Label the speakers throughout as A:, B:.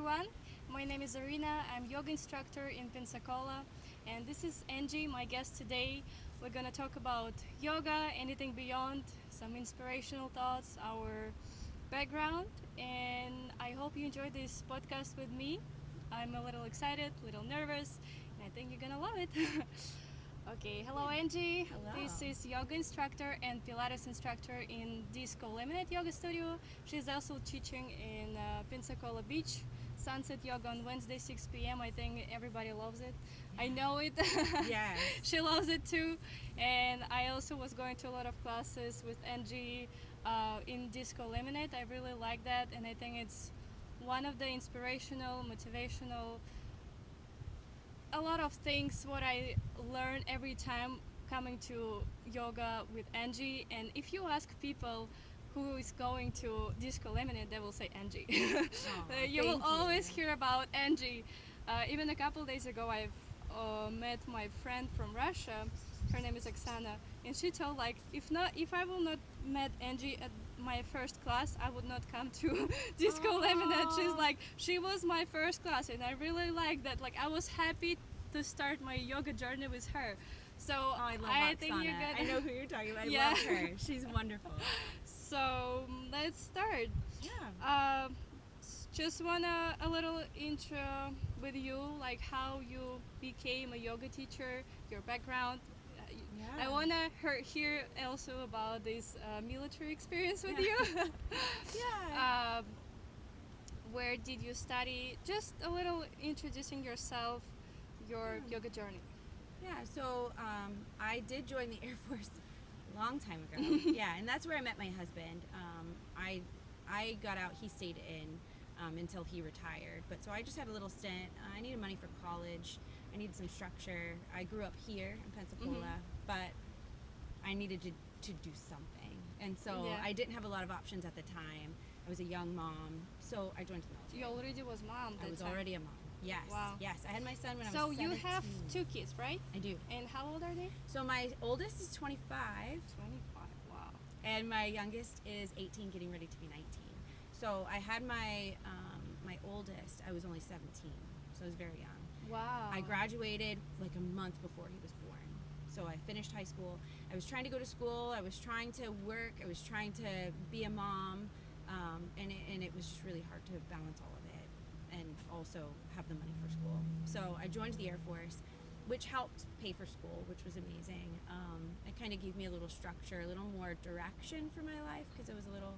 A: everyone. My name is Zarina. I'm yoga instructor in Pensacola, and this is Angie, my guest today. We're gonna talk about yoga, anything beyond, some inspirational thoughts, our background, and I hope you enjoy this podcast with me. I'm a little excited, a little nervous, and I think you're gonna love it. Okay, hello Angie.
B: Hello.
A: This is yoga instructor and Pilates instructor in DiskoLemonade Yoga Studio. She's also teaching in Pensacola Beach. Sunset yoga on Wednesday 6 p.m. I think everybody loves it. I know it.
B: Yes.
A: She loves it too. And I also was going to a lot of classes with Angie in DiskoLemonade. I really like that, and I think it's one of the inspirational, motivational, a lot of things what I learn every time coming to yoga with Angie. And if you ask people who is going to DiskoLemonade, they will say Angie. You will always hear about Angie. Even a couple days ago, I've met my friend from Russia. Her name is Oksana, and she told like if I will not met Angie at my first class, I would not come to DiskoLemonade. She's like, she was my first class, and I really like that. Like, I was happy to start my yoga journey with her. So
B: I love
A: I
B: Oksana.
A: think you're gonna.
B: I know who you're talking about. I
A: Yeah.
B: love her. She's wonderful.
A: So let's start.
B: Yeah.
A: Just wanna a little intro with you, like how you became a yoga teacher, your background.
B: Yeah.
A: I wanna hear also about this military experience with
B: Yeah.
A: you.
B: Yeah.
A: Where did you study? Just a little introducing yourself, your yoga journey.
B: Yeah. So I did join the Air Force a long time ago. Yeah, and that's where I met my husband. I got out. He stayed in until he retired. But so I just had a little stint. I needed money for college. I needed some structure. I grew up here in Pensacola, but I needed to do something. And so
A: Yeah.
B: I didn't have a lot of options at the time. I was a young mom, so I joined the military.
A: You already was mom.
B: I
A: that
B: was
A: time.
B: already a mom. Yes.
A: Wow.
B: Yes. I had my son when I
A: So
B: was
A: you
B: 17.
A: have two kids, right?
B: I do.
A: And how old are they?
B: So my oldest is 25,
A: 25. Wow.
B: and my youngest is 18, getting ready to be 19. So I had my my oldest. I was only 17, so I was very young.
A: Wow.
B: I graduated like a month before he was born. So I finished high school. I was trying to go to school. I was trying to work. I was trying to be a mom, and it was just really hard to balance all of it, and also have the money for school. So I joined the Air Force, which helped pay for school, which was amazing. It kind of gave me a little structure, a little more direction for my life, because I was a little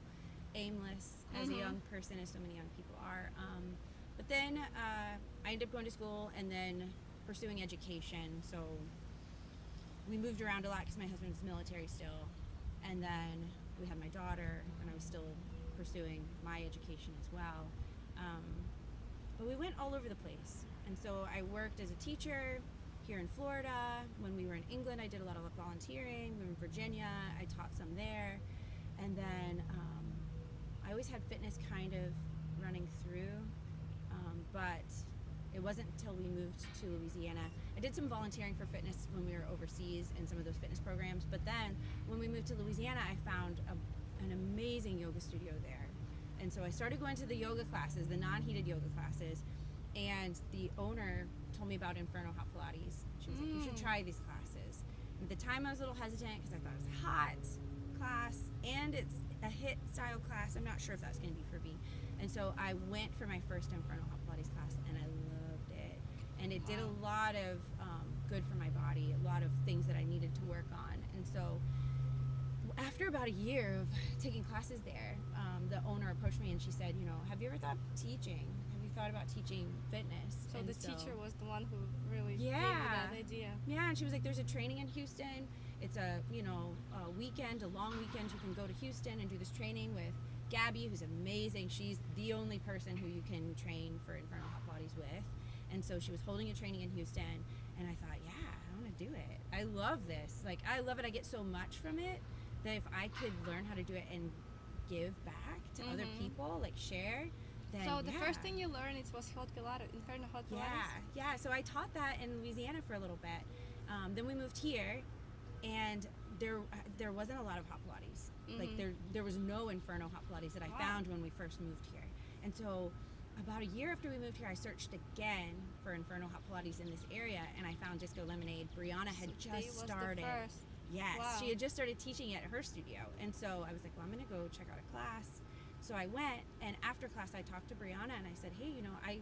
B: aimless as a young person, as so many young people are. But then I ended up going to school and then pursuing education. So we moved around a lot because my husband was military still. And then we had my daughter, and I was still pursuing my education as well. But we went all over the place. And so I worked as a teacher here in Florida. When we were in England, I did a lot of volunteering. We were in Virginia. I taught some there. And then I always had fitness kind of running through. But it wasn't until we moved to Louisiana. I did some volunteering for fitness when we were overseas in some of those fitness programs. But then when we moved to Louisiana, I found an amazing yoga studio there. And so I started going to the yoga classes, the non-heated yoga classes. And the owner told me about Inferno Hot Pilates. She was like, you should try these classes. And at the time I was a little hesitant because I thought it was a hot class and it's a HIIT style class. I'm not sure if that's going to be for me. And so I went for my first Inferno Hot Pilates class, and I loved it. And it did a lot of good for my body, a lot of things that I needed to work on. And so after about a year of taking classes there, the owner approached me and she said, have you ever thought of teaching? Have you thought about teaching fitness?
A: So
B: And
A: the teacher was the one who really gave you
B: Yeah.
A: that idea.
B: Yeah, and she was like, there's a training in Houston. It's a weekend, a long weekend. You can go to Houston and do this training with Gabby, who's amazing. She's the only person who you can train for Inferno Hot Pilates with. And so she was holding a training in Houston, and I thought, yeah, I want to do it. I love this. Like, I love it. I get so much from it that if I could learn how to do it and give back to other people, like share, then
A: So the first thing you learned was hot Pilates, Inferno Hot Pilates.
B: Yeah. So I taught that in Louisiana for a little bit. Then we moved here, and there wasn't a lot of hot Pilates. Like there was no Inferno Hot Pilates that I found when we first moved here. And so about a year after we moved here, I searched again for Inferno Hot Pilates in this area, and I found DiskoLemonade. Brianna had
A: So they
B: just
A: was
B: started.
A: The first.
B: Yes,
A: Wow.
B: she had just started teaching at her studio, and so I was like, well, I'm gonna go check out a class. So I went, and after class, I talked to Brianna, and I said, hey, you know, I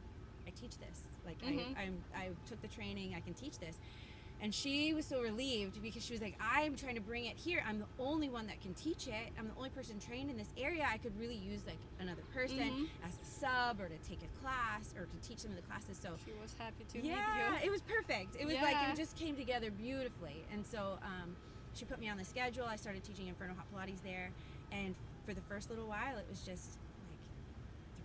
B: teach this. Like, I took the training, I can teach this. And she was so relieved because she was like, I'm trying to bring it here. I'm the only one that can teach it. I'm the only person trained in this area. I could really use like another person as a sub or to take a class or to teach some of the classes. So
A: She was happy to meet
B: yeah,
A: you.
B: it was perfect. It was like it just came together beautifully. And so she put me on the schedule. I started teaching Inferno Hot Pilates there. And for the first little while, it was just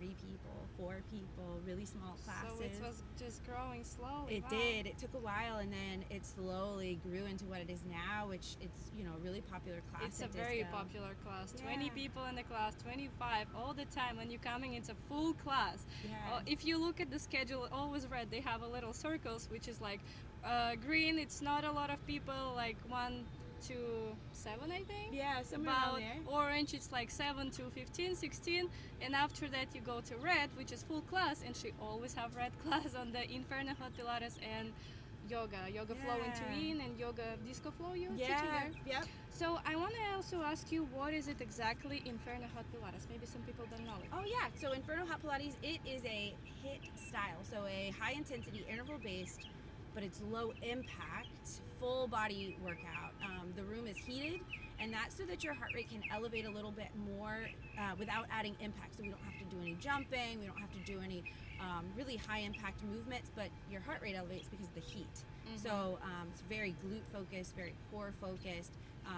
B: like 3 people, 4 people, really small classes.
A: So it was just growing slowly.
B: It
A: Wow.
B: did. It took a while, and then it slowly grew into what it is now, which it's, you know, a really popular class.
A: It's a
B: at
A: very
B: Disco.
A: popular class.
B: Yeah.
A: 20 people in the class, 25 all the time. When you're coming, it's a full class.
B: Yeah.
A: If you look at the schedule, always red. They have a little circles, which is like green. It's not a lot of people, like 1 to 7, I think.
B: Yeah, somewhere
A: About
B: around there.
A: orange, it's like 7 to 15, 16, and after that you go to red, which is full class, and she always have red class on the Inferno Hot Pilates and yoga flow into
B: Yeah.
A: in and yoga disco flow you're teaching
B: Yeah.
A: there.
B: Yep.
A: So I want to also ask you, what is it exactly Inferno Hot Pilates? Maybe some people don't know it.
B: Oh yeah. So Inferno Hot Pilates, it is a HIIT style, so a high intensity interval based, but it's low impact, full body workout. The room is heated, and that's so that your heart rate can elevate a little bit more without adding impact. So we don't have to do any jumping, we don't have to do any really high impact movements, but your heart rate elevates because of the heat. So it's very glute focused, very core focused.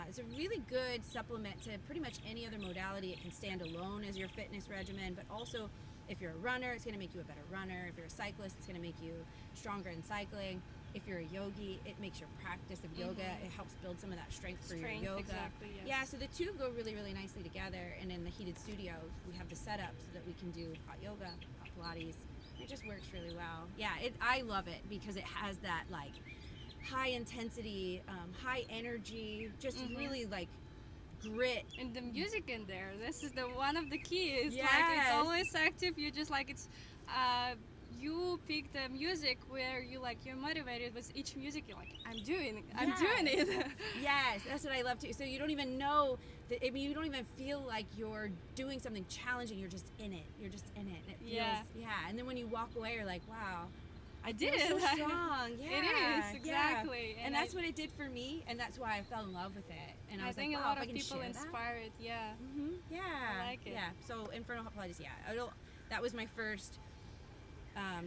B: It's a really good supplement to pretty much any other modality. It can stand alone as your fitness regimen, but also if you're a runner, it's going to make you a better runner. If you're a cyclist, it's going to make you stronger in cycling. If you're a yogi, it makes your practice of yoga. It helps build some of that strength for your yoga.
A: Exactly, yes.
B: Yeah, so the two go really, really nicely together. And in the heated studio, we have the setup so that we can do hot yoga, hot Pilates. It just works really well. Yeah, I love it because it has that like high intensity, high energy, just really like grit.
A: And the music in there, this is the one of the keys. Like
B: Yes.
A: it's always active. You just like it's you pick the music where you're motivated with each music. You're like, I'm doing it.
B: Yes, that's what I love too. So you don't even know that, I mean, you don't even feel like you're doing something challenging. You're just in it. You're just in it. And it feels, yeah. And then when you walk away, you're like, wow,
A: I did
B: feel
A: it.
B: so strong. Yeah,
A: It is exactly.
B: Yeah. And that's what it did for me, and that's why I fell in love with it. And I
A: I
B: was
A: think
B: like,
A: a
B: wow,
A: lot
B: if I
A: of
B: can
A: people
B: share that.
A: inspire it. Yeah.
B: Yeah,
A: I like it.
B: Yeah. So Inferno Hot Pilates, that was my first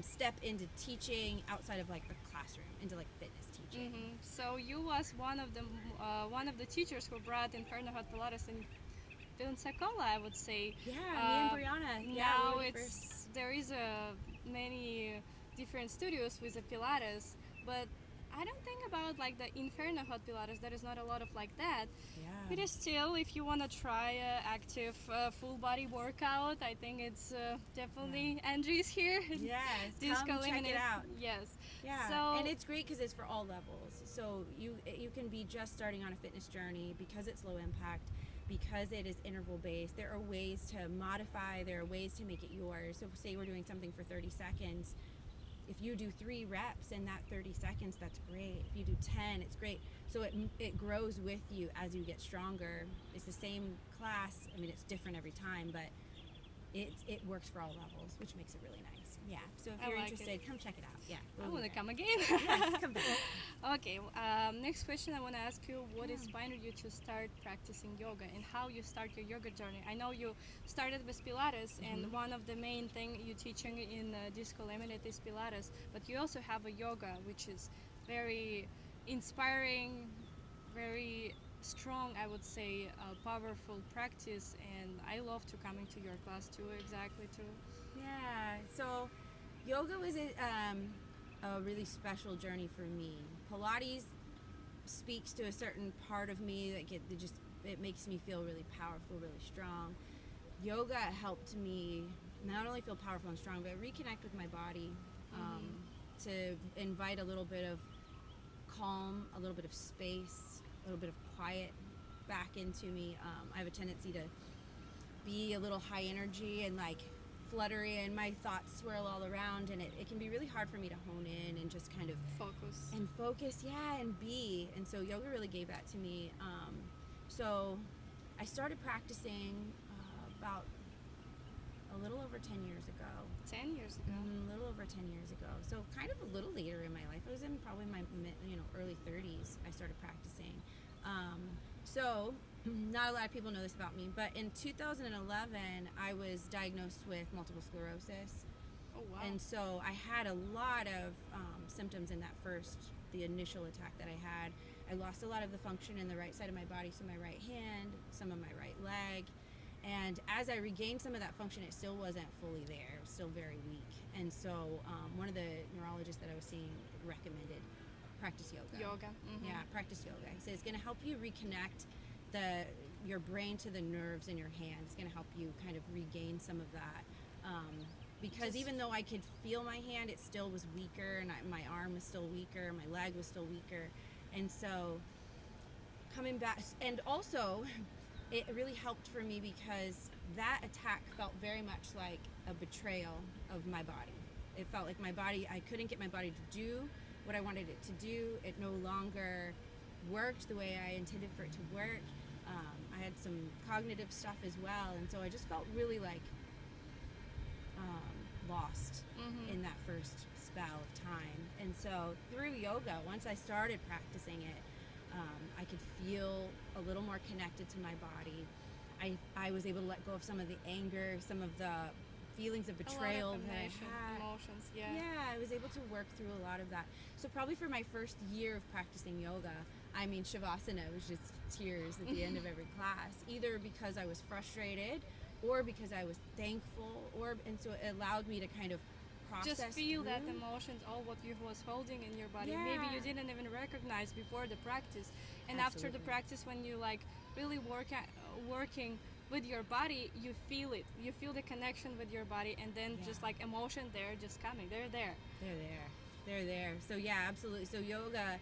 B: step into teaching outside of like the classroom, into like fitness teaching.
A: So you was one of the teachers who brought Inferno Hot Pilates in Pensacola, I would say.
B: Yeah, me and Brianna. Yeah,
A: Now
B: we were the first.
A: there is many different studios with the Pilates, but I don't think about like the Inferno Hot Pilates. There is not a lot of like that.
B: Yeah.
A: But still, if you want to try active full body workout, I think it's definitely Angie's here.
B: Yes, come check
A: DiskoLemonade.
B: it out.
A: Yes.
B: Yeah,
A: So
B: and it's great because it's for all levels. So you can be just starting on a fitness journey because it's low impact, because it is interval based. There are ways to modify. There are ways to make it yours. So say we're doing something for 30 seconds. If you do 3 reps in that 30 seconds, that's great. If you do 10, it's great. So it grows with you as you get stronger. It's the same class. I mean, it's different every time, but it works for all levels, which makes it really nice. Yeah. So if
A: I
B: you're
A: like
B: interested, come check it out. Yeah.
A: I
B: we'll
A: want
B: be
A: to
B: there.
A: come again.
B: Yes, come back.
A: Okay, next question I want to ask you, what inspired you to start practicing yoga and how you start your yoga journey? I know you started with Pilates, and one of the main thing you're teaching in DiskoLemonade is Pilates, but you also have a yoga, which is very inspiring, very strong, I would say, powerful practice, and I love to coming to your class too, exactly too.
B: Yeah, so yoga was a really special journey for me. Pilates speaks to a certain part of me that it makes me feel really powerful, really strong. Yoga helped me not only feel powerful and strong, but reconnect with my body, to invite a little bit of calm, a little bit of space, a little bit of quiet back into me. I have a tendency to be a little high energy and like fluttery and my thoughts swirl all around, and it can be really hard for me to hone in and just kind of focus, and be. And so yoga really gave that to me. So I started practicing about a little over 10 years ago.
A: 10 years ago.
B: A little over 10 years ago. So kind of a little later in my life. I was in probably my early 30s. I started practicing. So not a lot of people know this about me, but in 2011 I was diagnosed with multiple sclerosis.
A: Oh wow.
B: And so I had a lot of symptoms in the initial attack that I had. I lost a lot of the function in the right side of my body, so my right hand, some of my right leg. And as I regained some of that function, it still wasn't fully there. It was still very weak. And so one of the neurologists that I was seeing recommended practice yoga. Yeah, practice yoga. He said it's going to help you reconnect your brain to the nerves in your hand. It's going to help you kind of regain some of that. Because even though I could feel my hand, it still was weaker, and my arm was still weaker, my leg was still weaker. And so coming back, and also it really helped for me because that attack felt very much like a betrayal of my body. It felt like my body, I couldn't get my body to do what I wanted it to do. It no longer worked the way I intended for it to work. I had some cognitive stuff as well, and so I just felt really like lost in that first spell of time. And so through yoga, once I started practicing it, I could feel a little more connected to my body. I was able to let go of some of the anger, some of the feelings of betrayal that I had.
A: Emotions, yeah.
B: Yeah, I was able to work through a lot of that. So probably for my first year of practicing yoga, I mean, Shavasana was just tears at the end of every class, either because I was frustrated or because I was thankful, and so it allowed me to kind of process
A: just feel
B: through
A: that emotions, all what you was holding in your body.
B: Yeah.
A: Maybe you didn't even recognize before the practice, and after the
B: Absolutely.
A: practice, when you like really working with your body, you feel it. You feel the connection with your body, and then
B: Yeah.
A: just like emotion, they're just coming. They're there.
B: They're there. So yeah, absolutely. So yoga,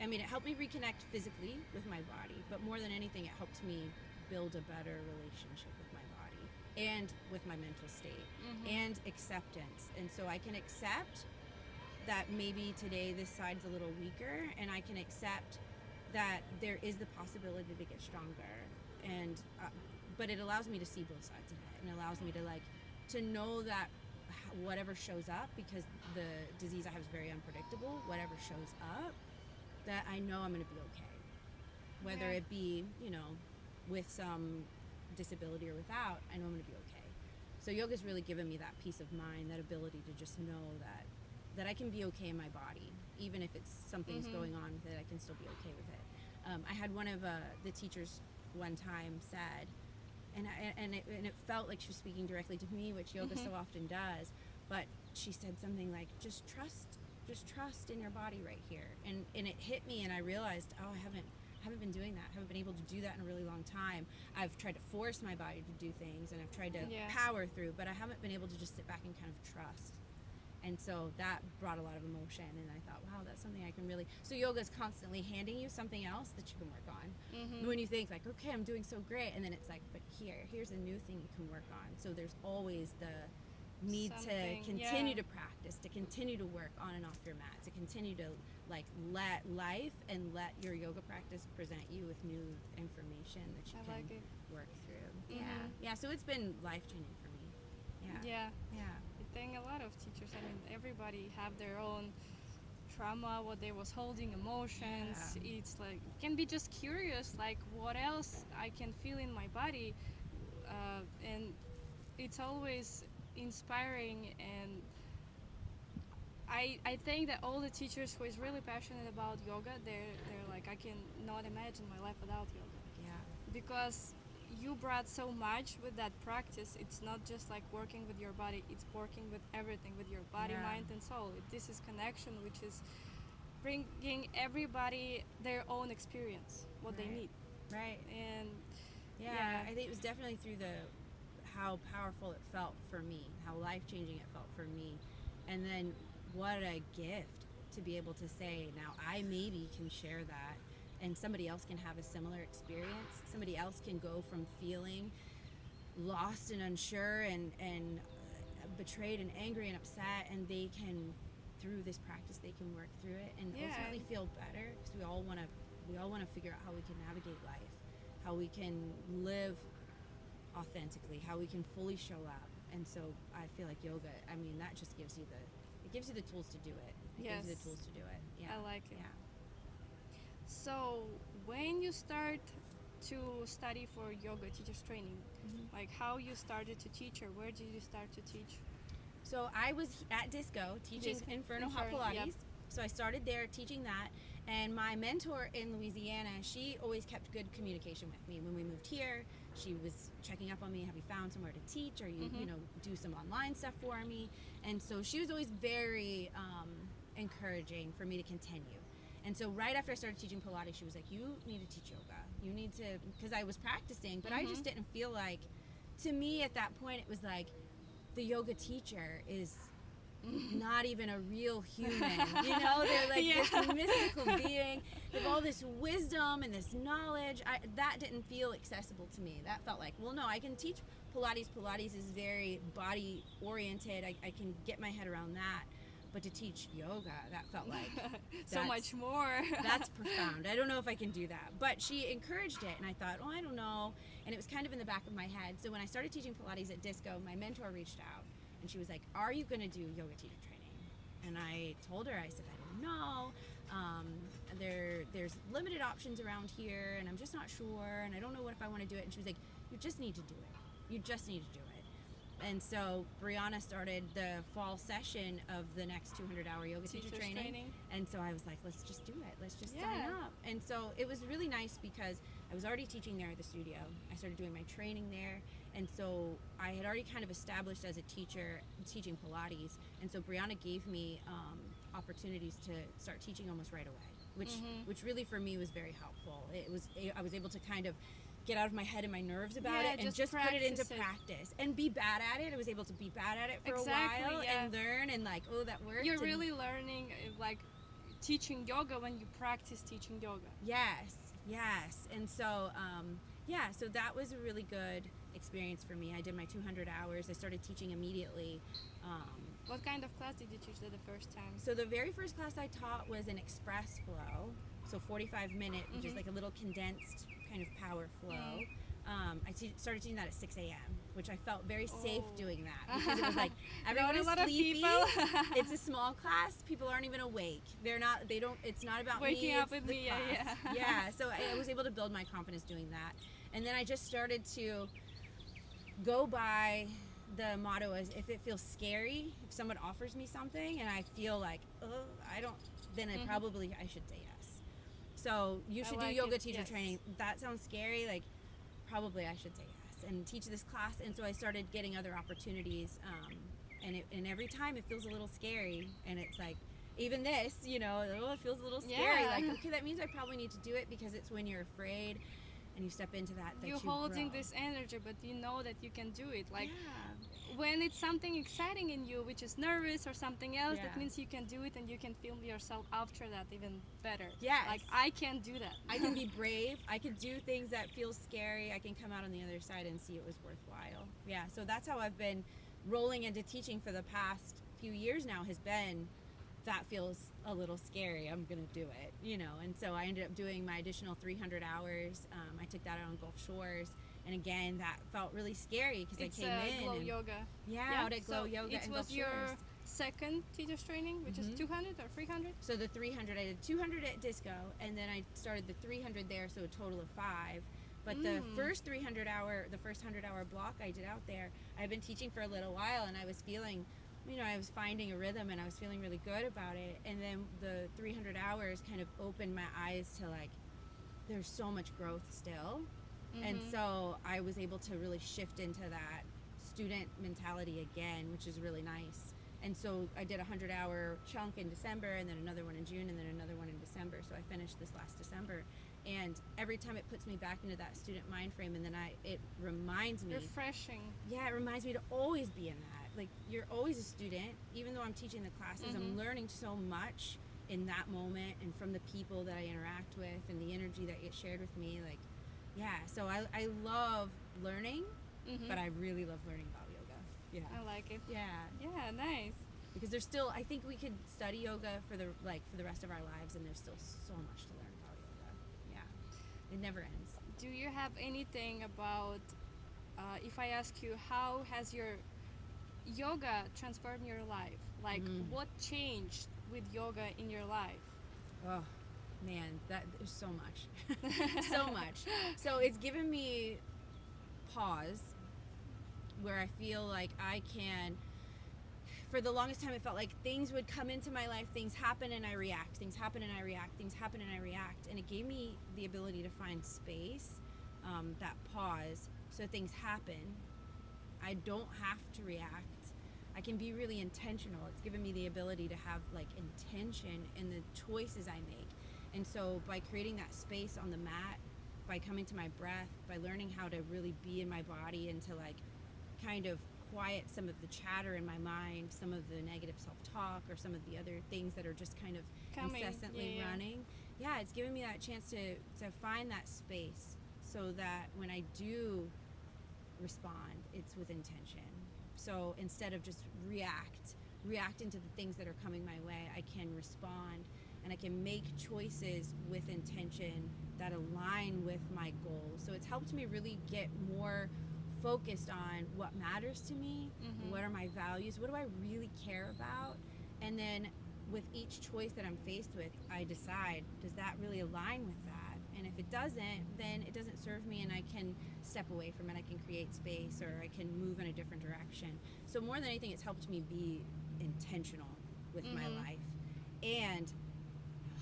B: I mean, it helped me reconnect physically with my body, but more than anything, it helped me build a better relationship with my body and with my mental state and acceptance. And so I can accept that maybe today this side's a little weaker, and I can accept that there is the possibility to get stronger. And but it allows me to see both sides of it, and it allows me to to know that whatever shows up, because the disease I have is very unpredictable, whatever shows up, that I know I'm going to be okay, whether
A: Yeah.
B: it be with some disability or without. I know I'm going to be okay. So yoga's really given me that peace of mind, that ability to just know that I can be okay in my body, even if it's something's going on with it. I can still be okay with it. I had one of the teachers one time said, and it felt like she was speaking directly to me, which yoga so often does, but she said something like, just trust in your body right here. And it hit me, and I realized, oh, I haven't been doing that. I haven't been able to do that in a really long time. I've tried to force my body to do things, and I've tried to power through, but I haven't been able to just sit back and kind of trust. And so that brought a lot of emotion, and I thought, wow, that's something I can really... So yoga is constantly handing you something else that you can work on. When you think like, okay, I'm doing so great, and then it's like, but here's a new thing you can work on. So there's always the need
A: Something,
B: to continue to practice, to continue to work on and off your mat, to continue to let life and let your yoga practice present you with new information that you
A: I
B: can
A: like it.
B: work through. Yeah, so it's been life-changing for me.
A: Yeah.
B: Yeah.
A: I think a lot of teachers, I mean, everybody have their own trauma, what they was holding, emotions.
B: Yeah.
A: It's like, can be just curious, like what else I can feel in my body. And it's always inspiring, and I think that all the teachers who is really passionate about yoga, they're like, I can not imagine my life without yoga.
B: Yeah.
A: Because you brought so much with that practice. It's not just like working with your body, it's working with everything, with your body,
B: Yeah.
A: mind and soul. This is connection, which is bringing everybody their own experience, what they
B: Right.
A: need.
B: Right.
A: And
B: Yeah, I think it was definitely through how powerful it felt for me, how life-changing it felt for me, and then what a gift to be able to say, now I maybe can share that, and somebody else can have a similar experience. Somebody else can go from feeling lost and unsure and betrayed and angry and upset, and they can, through this practice, they can work through it and ultimately feel better, because we all want to figure out how we can navigate life, how we can live authentically, how we can fully show up. And so I feel like yoga, I mean, that just gives you the tools to do it. It gives you the tools to do it. Yeah.
A: I like it.
B: Yeah.
A: So when you start to study for yoga teacher's training, like how you started to teach, or where did you start to teach?
B: So I was at Disco teaching Inferno Hot Pilates.
A: Yep.
B: So I started there teaching that. And my mentor in Louisiana, she always kept good communication with me. When we moved here, she was checking up on me. Have you found somewhere to teach? Or you know, do some online stuff for me? And so she was always very encouraging for me to continue. And so right after I started teaching Pilates, she was like, you need to teach yoga. You need to, because I was practicing, but I just didn't feel like, to me at that point, it was like, the yoga teacher is not even a real human. You know, they're like this mystical being. They have all this wisdom and this knowledge. That didn't feel accessible to me. That felt like, well, no, I can teach Pilates. Pilates is very body oriented. I can get my head around that. But to teach yoga, that felt like
A: so much more.
B: That's profound. I don't know if I can do that. But she encouraged it, and I thought, oh, I don't know. And it was kind of in the back of my head. So when I started teaching Pilates at Disco, my mentor reached out, and she was like, are you going to do yoga teacher training? And I told her, I said, I don't know. There's limited options around here, and I'm just not sure, and I don't know what if I want to do it. And she was like, you just need to do it. You just need to do it. And so Brianna started the fall session of the next 200-hour yoga teacher training. And so I was like, let's just do it. Let's just sign up. And so it was really nice because I was already teaching there at the studio. I started doing my training there. And so I had already kind of established as a teacher teaching Pilates. And so Brianna gave me opportunities to start teaching almost right away, which really for me was very helpful. I was able to kind of get out of my head and my nerves about it and just put it into practice and be bad at it. I was able to be bad at it for a while and learn and like, oh, that worked.
A: You're really learning like teaching yoga when you practice teaching yoga.
B: Yes. And so, so that was a really good experience for me. I did my 200 hours. I started teaching immediately.
A: What kind of class did you teach the first time?
B: So the very first class I taught was an express flow. So 45-minute, which is like a little condensed kind of power flow. I started doing that at 6 a.m., which I felt very safe doing that because it was like everyone is sleepy. It's a small class. People aren't even awake. It's not about
A: waking
B: me.
A: up with me.
B: So I was able to build my confidence doing that. And then I just started to go by the motto as if it feels scary, if someone offers me something and I feel like, then I should say yes. So you should do yoga teacher training. That sounds scary. Like, probably I should say yes and teach this class. And so I started getting other opportunities. And every time it feels a little scary. And it's like, even this, it feels a little scary. Like, okay, that means I probably need to do it because it's when you're afraid and you step into that
A: you're holding this energy, but you know that you can do it. Like when it's something exciting in you, which is nervous or something else, that means you can do it and you can feel yourself after that even better. Like I can do that.
B: I can be brave. I can do things that feel scary. I can come out on the other side and see it was worthwhile. Yeah, so that's how I've been rolling into teaching for the past few years now, has been that feels a little scary. I'm gonna do it, and so I ended up doing my additional 300 hours. I took that out on Gulf Shores, and again that felt really scary because I came in
A: Glow Yoga.
B: Out at Glow Yoga and Gulf Shores.
A: It was your second teacher's training, which is 200 or 300?
B: So the 300, I did 200 at Disco, and then I started the 300 there, so a total of 5. But the first 100-hour block I did out there, I've been teaching for a little while, and I was feeling, I was finding a rhythm, and I was feeling really good about it. And then the 300 hours kind of opened my eyes to like, there's so much growth still. And so I was able to really shift into that student mentality again, which is really nice. And so I did a 100-hour chunk in December, and then another one in June, and then another one in December. So I finished this last December. And every time it puts me back into that student mind frame, and then it reminds me.
A: Refreshing.
B: Yeah, it reminds me to always be in that. Like, you're always a student. Even though I'm teaching the classes, I'm learning so much in that moment and from the people that I interact with and the energy that gets shared with me. Like, so I love learning, but I really love learning about yoga. Yeah.
A: I like it.
B: Yeah.
A: Yeah, nice.
B: Because there's still, I think we could study yoga for the rest of our lives, and there's still so much to learn about yoga. Yeah, it never ends.
A: Do you have anything about, if I ask you, how has your yoga transformed your life? Like, what changed with yoga in your life?
B: Oh man, there's so much, so much. So it's given me pause where I feel like I can. For the longest time, it felt like things would come into my life, things happen and I react, things happen and I react, things happen and I react. And it gave me the ability to find space, that pause, so things happen. I don't have to react. I can be really intentional. It's given me the ability to have like intention in the choices I make. And so by creating that space on the mat, by coming to my breath, by learning how to really be in my body and to like kind of quiet some of the chatter in my mind, some of the negative self-talk or some of the other things that are just kind of incessantly running. Yeah, it's given me that chance to find that space so that when I do respond, it's with intention. So instead of just react into the things that are coming my way, I can respond and I can make choices with intention that align with my goals. So it's helped me really get more focused on what matters to me, what are my values, what do I really care about, and then with each choice that I'm faced with, I decide, does that really align with that? And if it doesn't, then it doesn't serve me and I can step away from it. I can create space or I can move in a different direction. So more than anything, it's helped me be intentional with my life and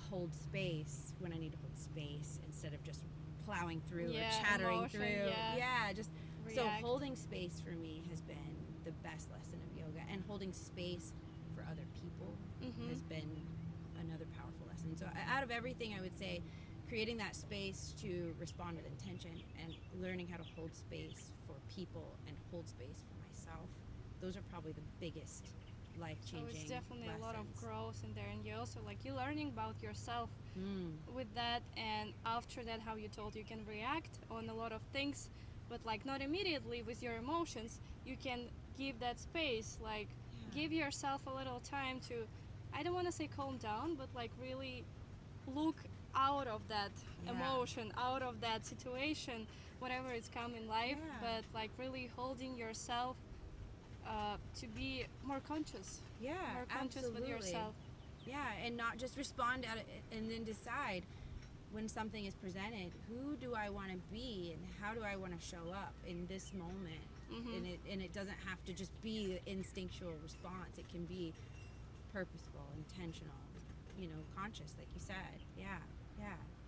B: hold space when I need to hold space instead of just plowing through or chattering through. Just so holding space for me has been the best lesson of yoga, and holding space for other people has been another powerful lesson. So out of everything, I would say creating that space to respond with intention and learning how to hold space for people and hold space for myself, those are probably the biggest life-changing
A: So it's definitely
B: lessons.
A: a lot of growth in there, and you also like you're learning about yourself with that, and after that, how you told you can react on a lot of things, but like not immediately with your emotions. You can give that space, like give yourself a little time to, I don't want to say calm down, but like really look out of that emotion, out of that situation, whatever it's come in life, but like really holding yourself to be more conscious. More conscious with yourself.
B: Yeah, and not just respond at it and then decide when something is presented, who do I want to be and how do I want to show up in this moment? And it doesn't have to just be an instinctual response. It can be purposeful, intentional, conscious, like you said. Yeah.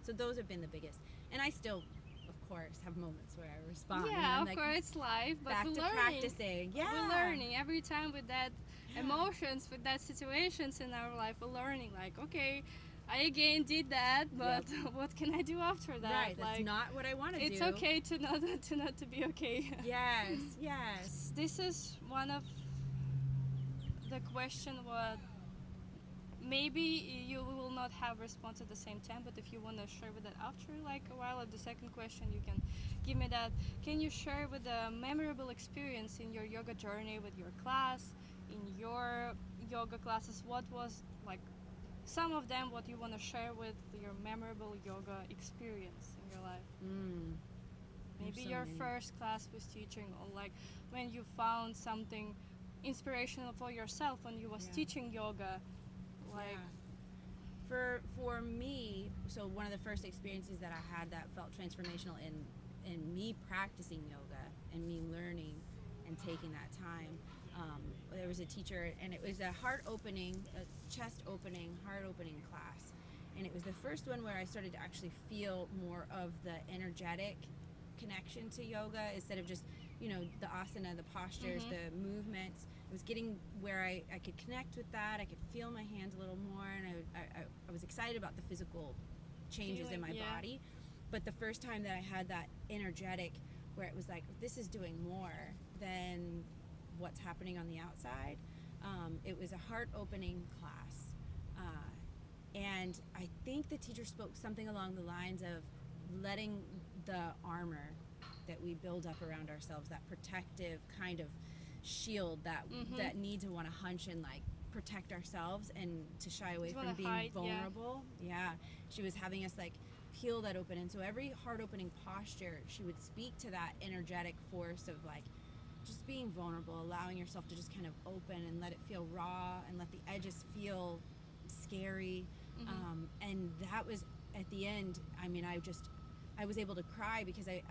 B: So those have been the biggest. And I still, of course, have moments where I respond.
A: Yeah, of course, it's life, but
B: back
A: we're
B: to
A: learning.
B: Practicing. Yeah.
A: We're learning every time with that emotions, with that situations in our life. We're learning, like, okay, I again did that, but what can I do after that?
B: Right, that's like, not what I want to do.
A: It's okay to not to be okay.
B: Yes.
A: This is one of the question what maybe you will not have response at the same time, but if you want to share with that after like a while at the second question, you can give me that. Can you share with a memorable experience in your yoga journey with your class, in your yoga classes? What was like some of them, what you want to share with your memorable yoga experience in your life? Maybe your first class was teaching, or like when you found something inspirational for yourself when you was teaching yoga. Like
B: for me, so one of the first experiences that I had that felt transformational in me practicing yoga and me learning and taking that time, there was a teacher, and it was a chest opening, heart opening class, and it was the first one where I started to actually feel more of the energetic connection to yoga instead of just the asana, the postures, the movements. It was getting where I could connect with that. I could feel my hands a little more, and I was excited about the physical changes in my body. But the first time that I had that energetic, where it was like, this is doing more than what's happening on the outside, it was a heart-opening class. And I think the teacher spoke something along the lines of letting the armor that we build up around ourselves, that protective kind of shield, that need to want to hunch and like protect ourselves and to shy away
A: Just
B: from
A: wanna
B: being
A: hide, yeah.
B: vulnerable. Yeah. She was having us like peel that open, and so every heart opening posture, she would speak to that energetic force of like just being vulnerable, allowing yourself to just kind of open and let it feel raw and let the edges feel scary. And that was at the end, I mean, I was able to cry because I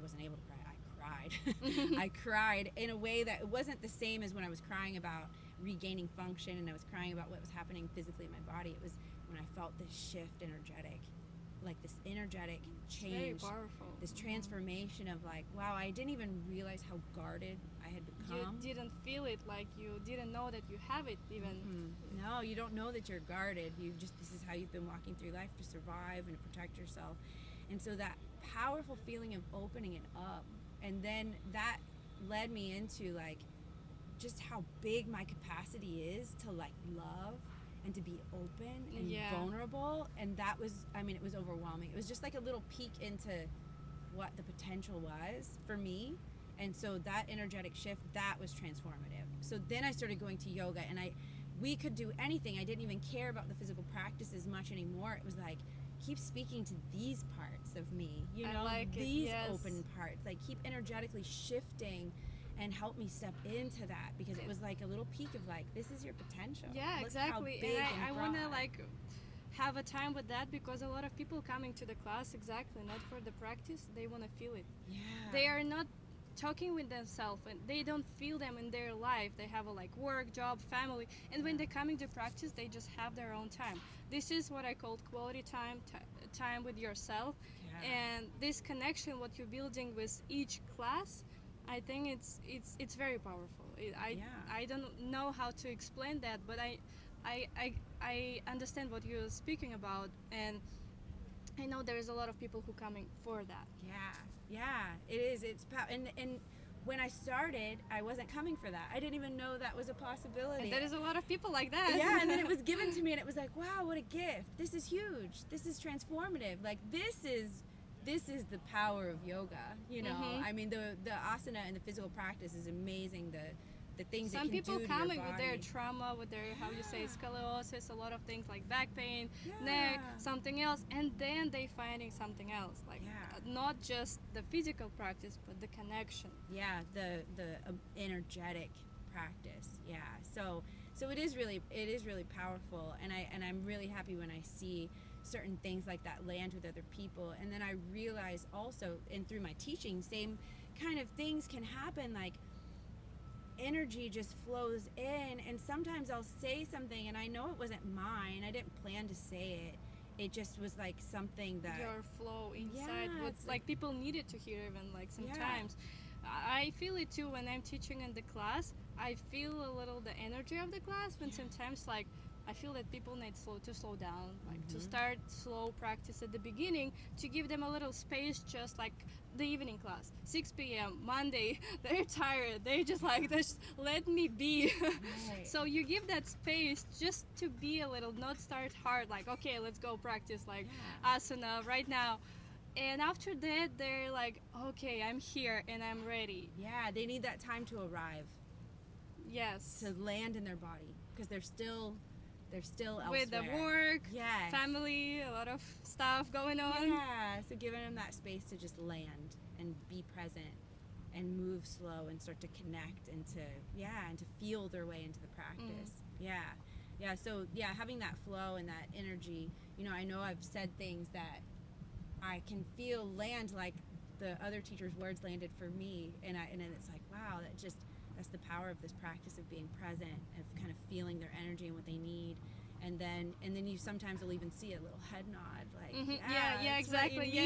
B: wasn't able to cry. I cried. I cried in a way that it wasn't the same as when I was crying about regaining function and I was crying about what was happening physically in my body. It was when I felt this shift energetic, like this energetic change,
A: Very powerful.
B: this transformation of like, wow, I didn't even realize how guarded I had become.
A: You didn't feel it, like you didn't know that you have it even.
B: No, you don't know that you're guarded. This is how you've been walking through life, to survive and to protect yourself. And so that powerful feeling of opening it up, and then that led me into like just how big my capacity is to like love and to be open and vulnerable. And that was, I mean, it was overwhelming. It was just like a little peek into what the potential was for me. And so that energetic shift, that was transformative. So then I started going to yoga, and we could do anything. I didn't even care about the physical practice as much anymore. It was like, keep speaking to these parts of me, you know, these open parts, like keep energetically shifting and help me step into that, because it was like a little peek of like, this is your potential.
A: Yeah,
B: Look
A: exactly.
B: how big
A: And I want to
B: broad.
A: like have a time with that, because a lot of people coming to the class, exactly, not for the practice, they want to feel it.
B: Yeah.
A: They are not talking with themselves, and they don't feel them in their life. They have a like work, job, family, and when they're coming to practice, they just have their own time. This is what I call quality time, time with yourself. And this connection, what you're building with each class, I think it's very powerful. I don't know how to explain that, but I understand what you're speaking about, and I know there is a lot of people who coming for that.
B: Yeah, it is. And when I started, I wasn't coming for that. I didn't even know that was a possibility.
A: And there is a lot of people like that.
B: Yeah, and then it was given to me, and it was like, wow, what a gift. This is huge. This is transformative. Like, this is the power of yoga, you know. I mean, the asana and the physical practice is amazing. The things
A: Some
B: it can
A: people
B: do to
A: coming
B: your
A: with
B: body.
A: their trauma, with their how you say scoliosis, a lot of things like back pain, neck, something else, and then they finding something else, like not just the physical practice, but the connection.
B: Yeah, the energetic practice. Yeah, so it is really powerful, and I'm really happy when I see certain things like that land with other people. And then I realize also, and through my teaching, same kind of things can happen, like energy just flows in, and sometimes I'll say something and I know it wasn't mine, I didn't plan to say it just was like something that
A: Your flow inside, what's like people needed to hear, even like sometimes. I feel it too when I'm teaching in the class. I feel a little the energy of the class, when sometimes like I feel that people need to slow down, like to start slow practice at the beginning, to give them a little space, just like the evening class, 6 p.m. Monday, they're tired, they just like, just let me be. So you give that space just to be a little, not start hard, like, okay, let's go practice like asana right now. And after that, they're like, okay, I'm here and I'm ready.
B: Yeah, they need that time to arrive.
A: Yes.
B: To land in their body, because they're still elsewhere.
A: With the work,
B: yes.
A: family, a lot of stuff going on.
B: Yeah, so giving them that space to just land and be present and move slow and start to connect and to feel their way into the practice. So having that flow and that energy, you know I've said things that I can feel land like the other teacher's words landed for me, and it's like, wow, that's the power of this practice of being present, of kind of feeling their energy and what they need. And then you sometimes will even see a little head nod, like
A: exactly,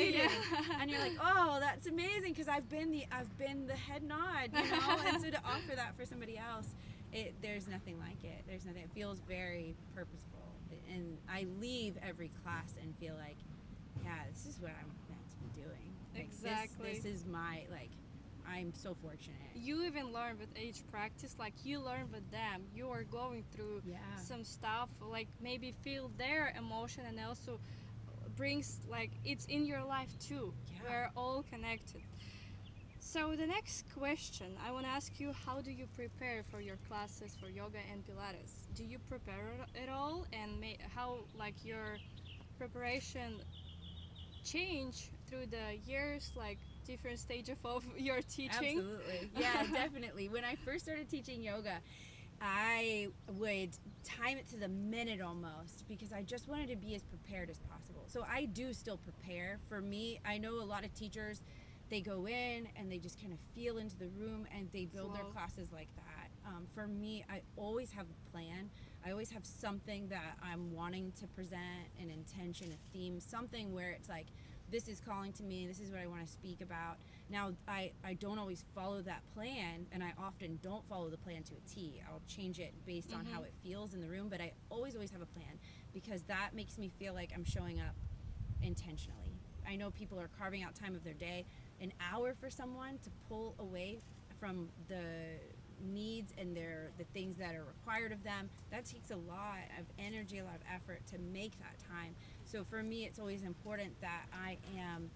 B: and you're like, oh, that's amazing, because I've been the head nod, you know. And so to offer that for somebody else, there's nothing like it. There's nothing. It feels very purposeful, and I leave every class and feel like, this is what I'm meant to be doing. Like,
A: exactly.
B: This is my, like, I'm so fortunate.
A: You even learn with each practice, like you learn with them. You are going through some stuff, like maybe feel their emotion, and also brings, like, it's in your life too. We're all connected. So the next question, I want to ask you, how do you prepare for your classes for yoga and Pilates? Do you prepare it all, and how like your preparation change through the years, like different stage of your teaching?
B: Absolutely. Yeah, definitely. When I first started teaching yoga, I would time it to the minute almost because I just wanted to be as prepared as possible. So I do still prepare. For me, I know a lot of teachers, they go in and they just kind of feel into the room and they build their
A: Flow.
B: classes like that. For me, I always have a plan. I always have something that I'm wanting to present, an intention, a theme, something where it's like, this is calling to me, this is what I want to speak about. Now, I don't always follow that plan, and I often don't follow the plan to a T. I'll change it based on how it feels in the room, but I always have a plan because that makes me feel like I'm showing up intentionally. I know people are carving out time of their day, an hour for someone to pull away from the needs and the things that are required of them. That takes a lot of energy, a lot of effort to make that time. So for me, it's always important that I am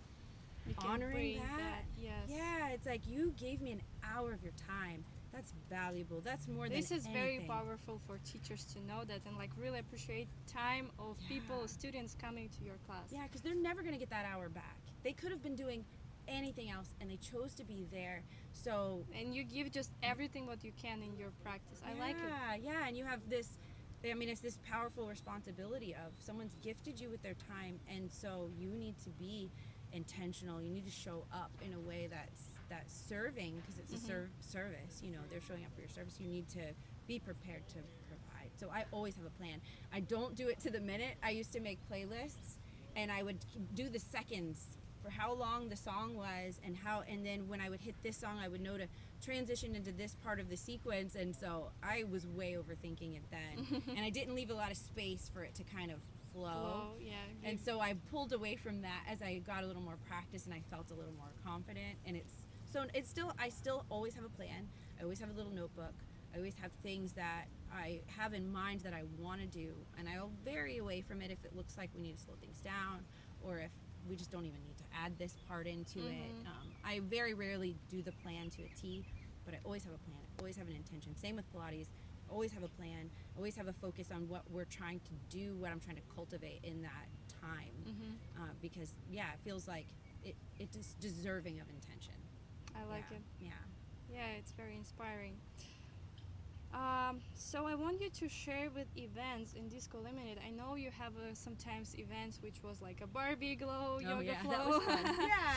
A: You can
B: honoring
A: bring
B: that.
A: Yes.
B: Yeah, it's like you gave me an hour of your time. That's valuable. That's more
A: This
B: than
A: is
B: anything.
A: very powerful for teachers to know that and like really appreciate time of people,
B: Yeah.
A: students coming to your class.
B: Yeah, because they're never going to get that hour back. They could have been doing anything else and they chose to be there. So
A: And you give just everything what you can in your practice. I like it.
B: Yeah, and you have this, I mean, it's this powerful responsibility of someone's gifted you with their time, and so you need to be intentional. You need to show up in a way that's serving, because it's a service. You know, they're showing up for your service. You need to be prepared to provide. So I always have a plan. I don't do it to the minute. I used to make playlists, and I would do the seconds for how long the song was and then when I would hit this song I would know to transition into this part of the sequence, and so I was way overthinking it then and I didn't leave a lot of space for it to kind of flow.
A: Yeah.
B: And so I pulled away from that as I got a little more practice and I felt a little more confident, and I still always have a plan. I always have a little notebook. I always have things that I have in mind that I want to do, and I'll vary away from it if it looks like we need to slow things down or if we just don't even need to add this part into it. I very rarely do the plan to a T, but I always have a plan. I always have an intention. Same with Pilates. I always have a plan. I always have a focus on what we're trying to do, what I'm trying to cultivate in that time. Because, yeah, it feels like it's deserving of intention.
A: I like it.
B: Yeah.
A: Yeah, it's very inspiring. So I want you to share with events in DiskoLemonade. I know you have sometimes events which was like a Barbie glow yoga
B: yeah,
A: flow.
B: that was fun.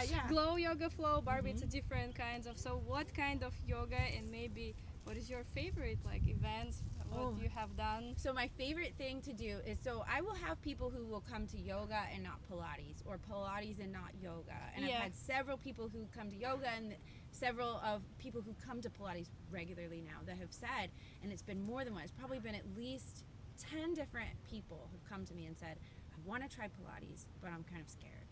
B: Yeah.
A: Glow yoga flow, Barbie, it's a different kinds of. So what kind of yoga, and maybe what is your favorite like events, what you have done?
B: So my favorite thing to do is, so I will have people who will come to yoga and not Pilates, or Pilates and not yoga. And I've had several people who come to yoga and several of people who come to Pilates regularly now that have said, and it's been more than one, it's probably been at least 10 different people who've come to me and said, I want to try Pilates, but I'm kind of scared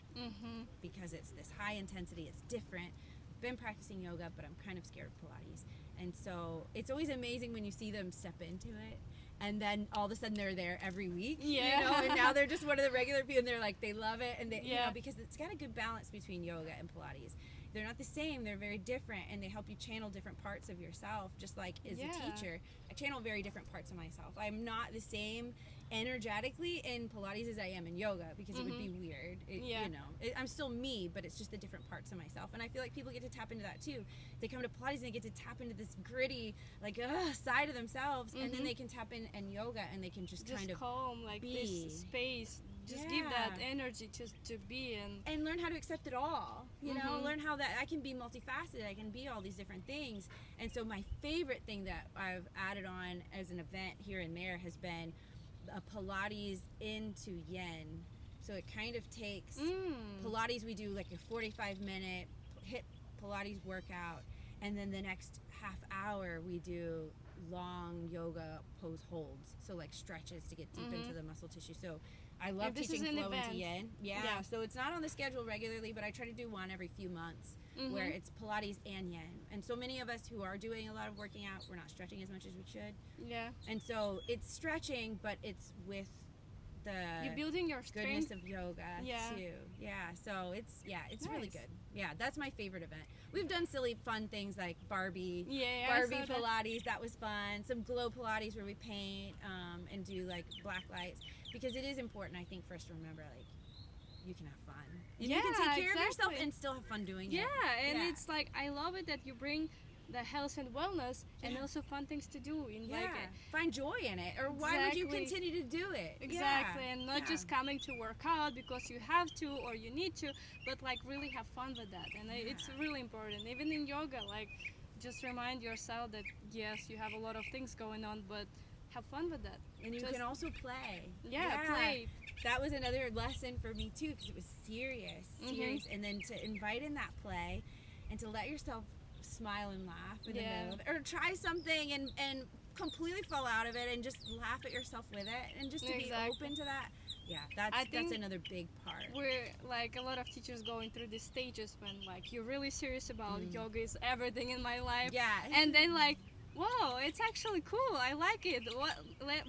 B: because it's this high intensity, it's different. I've been practicing yoga, but I'm kind of scared of Pilates. And so it's always amazing when you see them step into it, and then all of a sudden they're there every week, you know, and now they're just one of the regular people, and they're like, they love it, and they, you know, because it's got a good balance between yoga and Pilates. They're not the same, they're very different, and they help you channel different parts of yourself. Just like as a teacher, I channel very different parts of myself. I'm not the same energetically in Pilates as I am in yoga, because it would be weird. You know, I'm still me, but it's just the different parts of myself. And I feel like people get to tap into that too. They come to Pilates and they get to tap into this gritty, like side of themselves, and then they can tap in yoga, and they can just kind of
A: calm, like
B: be.
A: This space. Just give that energy just to be
B: and learn how to accept it all. You know, learn how that I can be multifaceted. I can be all these different things. And so my favorite thing that I've added on as an event here and there has been a Pilates into Yin. So it kind of takes Pilates. We do like a 45-minute hit Pilates workout, and then the next half hour we do long yoga pose holds. So like stretches to get deep into the muscle tissue. So I love teaching flow into Yin. Yeah, so it's not on the schedule regularly, but I try to do one every few months where it's Pilates and Yin. And so many of us who are doing a lot of working out, we're not stretching as much as we should.
A: Yeah.
B: And so it's stretching, but it's with the
A: you're building your strength
B: goodness of yoga too. Yeah, so it's really good. Yeah, that's my favorite event. we've done silly fun things like Barbie
A: I saw that.
B: Pilates. That was fun. Some glow Pilates where we paint and do like black lights, because it is important, I think, for us to remember, like, you can have fun. And you can take care of yourself and still have fun doing it.
A: Yeah, and it's like, I love it that you bring the health and wellness and also fun things to do in like
B: find joy in it, or why would you continue to do it?
A: Exactly. And not just coming to work out because you have to or you need to, but like really have fun with that. And it's really important, even in yoga, like just remind yourself that yes, you have a lot of things going on, but have fun with that.
B: And you can also play.
A: Play.
B: That was another lesson for me too, because it was serious, and then to invite in that play and to let yourself smile and laugh in the middle of it, or try something and completely fall out of it and just laugh at yourself with it, and just to be open to that. That's another big part.
A: We're like a lot of teachers going through these stages when like you're really serious about yoga is everything in my life, and then like, whoa, it's actually cool, I like it,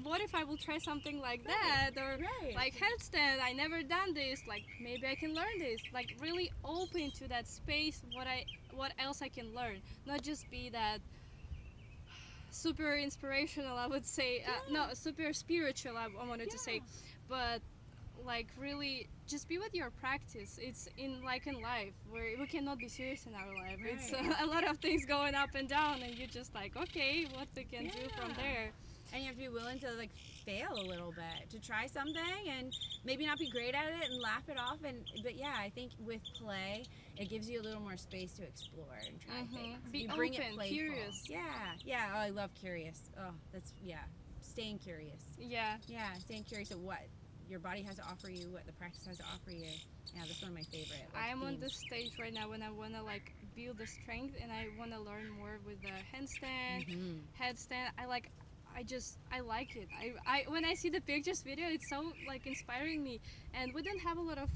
A: what if I will try something like that, or like headstand, I never done this, like maybe I can learn this, like really open to that space, what else I can learn, not just be that super inspirational, I would say, no, super spiritual, I wanted to say, but like really just be with your practice. It's in life where we cannot be serious in our life. It's a lot of things going up and down, and you're just like, okay, what we can do from there.
B: And you have to be willing to like fail a little bit, to try something and maybe not be great at it and laugh it off. But I think with play, it gives you a little more space to explore and try things.
A: Be
B: bring
A: open,
B: it playful.
A: Curious.
B: Oh, I love curious. Oh, that's staying curious. Staying curious at what your body has to offer you, what the practice has to offer you. Yeah, that's one of my favorite.
A: I'm on this stage right now when I want to like build the strength, and I want to learn more with the handstand, headstand. I like it. I when I see the pictures video, it's so like inspiring me. And we don't have a lot of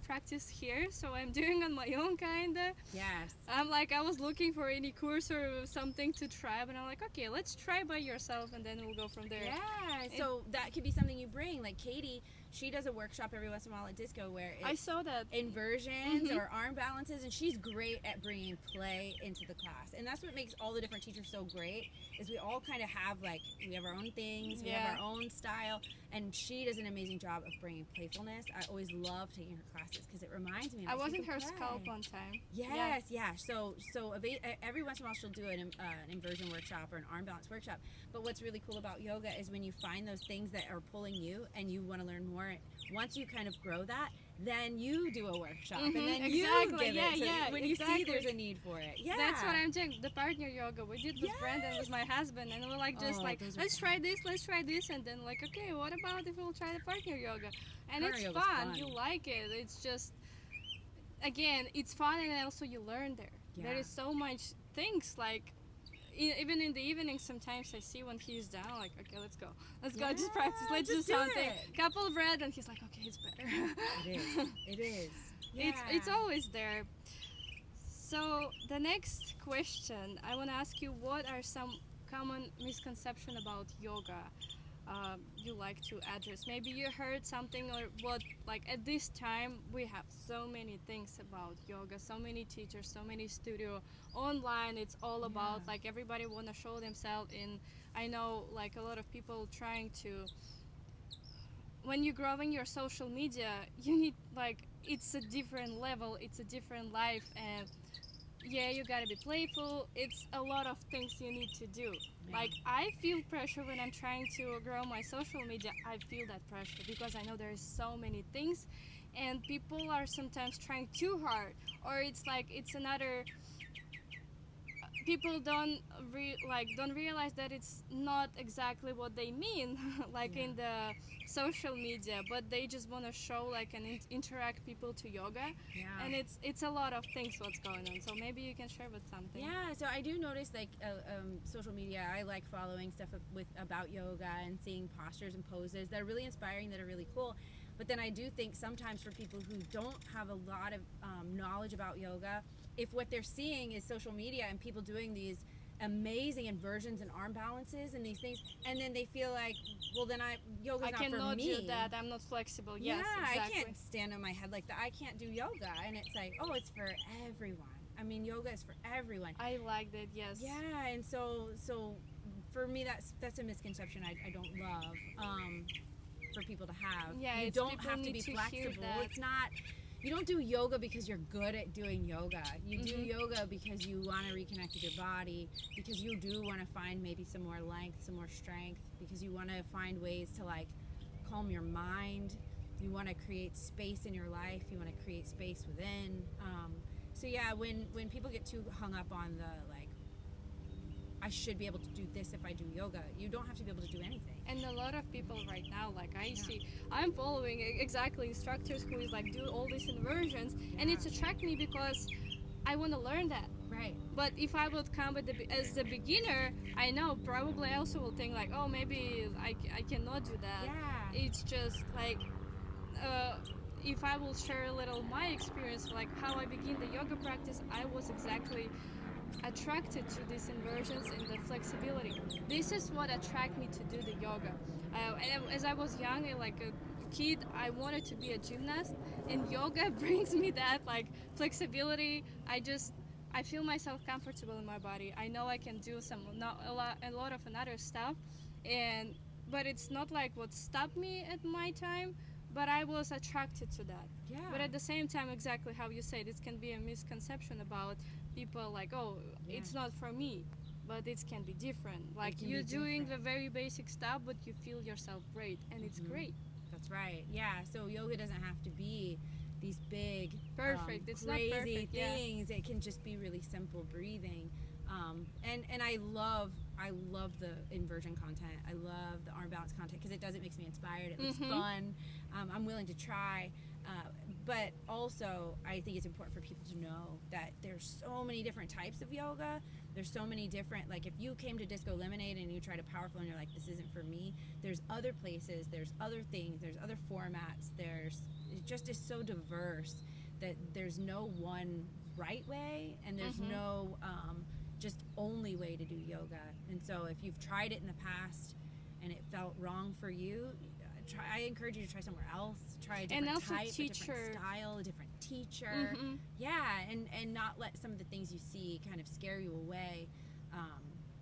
A: practice here, so I'm doing on my own kinda.
B: Yes.
A: I'm like, I was looking for any course or something to try, but I'm like, okay, let's try by yourself, and then we'll go from there.
B: Yeah. So that could be something you bring. Like Katie, she does a workshop every once in a while at Disco where it's
A: I saw that
B: inversions or arm balances, and she's great at bringing play into the class. And that's what makes all the different teachers so great, is we all kind of have like, we have our own things, we have our own style, and she does an amazing job of bringing playfulness. I always love taking her classes because it reminds me.
A: I wasn't her scalp one time.
B: Yes, So every once in a while she'll do an inversion workshop or an arm balance workshop. But what's really cool about yoga is when you find those things that are pulling you and you want to learn more, once you kind of grow that, then you do a workshop and then you give it when you see there's a need for it. Yeah,
A: that's what I'm doing. The partner yoga we did with Brandon, with my husband, and we're like just let's try this, and then like, okay, what about if we'll try the partner yoga? And it's fun. You like it. It's just, again, it's fun, and also you learn there. There is so much things like. Even in the evening, sometimes I see when he's down, like, okay, let's go, just practice, let's do something. Couple of breath, and he's like, okay, it's better.
B: It is. Yeah.
A: It's always there. So the next question I want to ask you: what are some common misconceptions about yoga you like to address? Maybe you heard something, or what, like at this time we have so many things about yoga, so many teachers, so many studio online. It's all about like everybody want to show themselves in. I know like a lot of people trying to, when you're growing your social media, you need like, it's a different level, it's a different life, and you gotta be playful. It's a lot of things you need to do. Like I feel pressure when I'm trying to grow my social media. I feel that pressure because I know there is so many things, and people are sometimes trying too hard, or it's like it's another. People don't realize that it's not exactly what they mean, like in the social media, but they just want to show like and interact people to yoga, and it's a lot of things what's going on. So maybe you can share with something.
B: So I do notice like social media. I like following stuff about yoga and seeing postures and poses that are really inspiring, that are really cool. But then I do think sometimes for people who don't have a lot of knowledge about yoga, if what they're seeing is social media and people doing these amazing inversions and arm balances and these things, and then they feel like, well, then yoga's not for me.
A: I cannot do that. I'm not flexible. Yes, exactly.
B: I can't stand on my head like that. I can't do yoga. And it's like, oh, it's for everyone. I mean, yoga is for everyone.
A: I like that. Yes.
B: Yeah, and so for me, that's a misconception I don't love for people to have.
A: Yeah,
B: You
A: it's
B: don't
A: people
B: have to
A: need
B: be
A: to hear
B: flexible.
A: that.
B: It's not. You don't do yoga because you're good at doing yoga. You do
A: Mhm.
B: yoga because you want to reconnect with your body, because you do want to find maybe some more length, some more strength, because you want to find ways to like calm your mind. You want to create space in your life. You want to create space within. So yeah, when people get too hung up on the like, I should be able to do this if I do yoga. You don't have to be able to do anything.
A: And a lot of people right now, like I
B: Yeah.
A: see, I'm following exactly instructors who is like do all these inversions, and
B: Yeah.
A: it's attract me because I want to learn that.
B: Right.
A: But if I would come at as the beginner, I know probably I also will think like, oh, maybe I cannot do that.
B: Yeah.
A: It's just like, uh, if I will share a little my experience, like how I begin the yoga practice, I was exactly attracted to these inversions and the flexibility. This is what attracted me to do the yoga. And as I was young, like a kid, I wanted to be a gymnast, and yoga brings me that like flexibility. I feel myself comfortable in my body. I know I can do not a lot of another stuff, and but it's not like what stopped me at my time. But I was attracted to that.
B: Yeah.
A: But at the same time, exactly how you said, it can be a misconception about people like, oh,
B: Yeah.
A: it's not for me, but it can be different. Like
B: can
A: you're
B: be
A: doing
B: different.
A: the very basic stuff, but you feel yourself great, and it's
B: Mhm.
A: great.
B: That's right. Yeah. So yoga doesn't have to be these big,
A: Perfect. It's not
B: crazy
A: perfect, yeah.
B: things. It can just be really simple breathing. And I love the inversion content. I love the arm balance content because it makes me inspired. It looks
A: Mhm.
B: fun. I'm willing to try. But also, I think it's important for people to know that there's so many different types of yoga. There's so many different, like if you came to DiskoLemonade and you tried a powerful and you're like, this isn't for me, there's other places, there's other things, there's other formats, it just is so diverse that there's no one right way and there's
A: Mhm.
B: no just only way to do yoga. And so if you've tried it in the past and it felt wrong for you, I encourage you to try somewhere else. Try a different
A: And also
B: type, a
A: teacher.
B: different style, a different teacher.
A: Mhm.
B: Yeah, and not let some of the things you see kind of scare you away.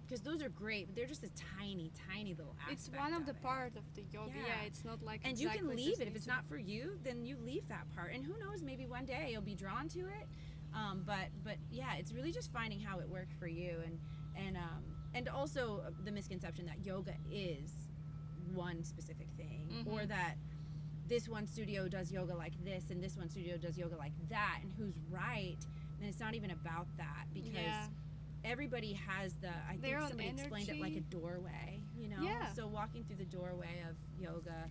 B: Because those are great, but they're just a tiny, tiny little aspect.
A: It's one of the
B: it.
A: part of the yoga.
B: Yeah.
A: Yeah, it's not like
B: And
A: exactly
B: you can leave
A: just
B: it if it's
A: need to-
B: not for you. Then you leave that part, and who knows? Maybe one day you'll be drawn to it. But yeah, it's really just finding how it worked for you, and also the misconception that yoga is one specific thing, or
A: Mhm.
B: that this one studio does yoga like this and this one studio does yoga like that, and who's right. And it's not even about that, because
A: Yeah.
B: everybody has I think
A: Their own
B: somebody explained it like a
A: energy.
B: doorway,
A: Yeah.
B: So walking through the doorway of yoga,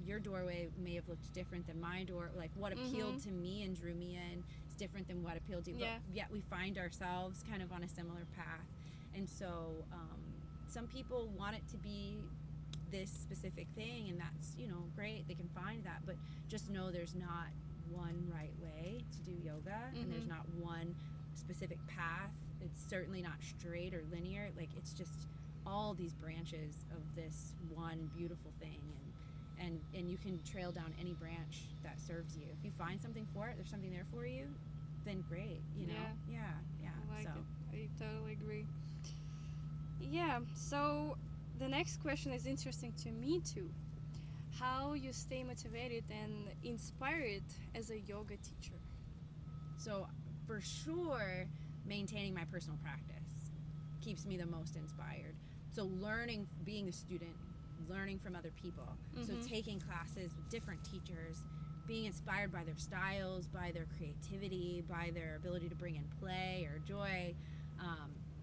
B: your doorway may have looked different than my door. Like what appealed to me and drew me in is different than what appealed to you.
A: Yeah.
B: But yet we find ourselves kind of on a similar path. And so some people want it to be this specific thing, and that's great. They can find that, but just know there's not one right way to do yoga, and there's not one specific path. It's certainly not straight or linear. Like it's just all these branches of this one beautiful thing, and you can trail down any branch that serves you. If you find something for it, there's something there for you, then great. Yeah.
A: I like
B: So
A: it. I totally agree. Yeah, so the next question is interesting to me too. How you stay motivated and inspired as a yoga teacher?
B: So for sure, maintaining my personal practice keeps me the most inspired. So learning, being a student, learning from other people. So taking classes with different teachers, being inspired by their styles, by their creativity, by their ability to bring in play or joy.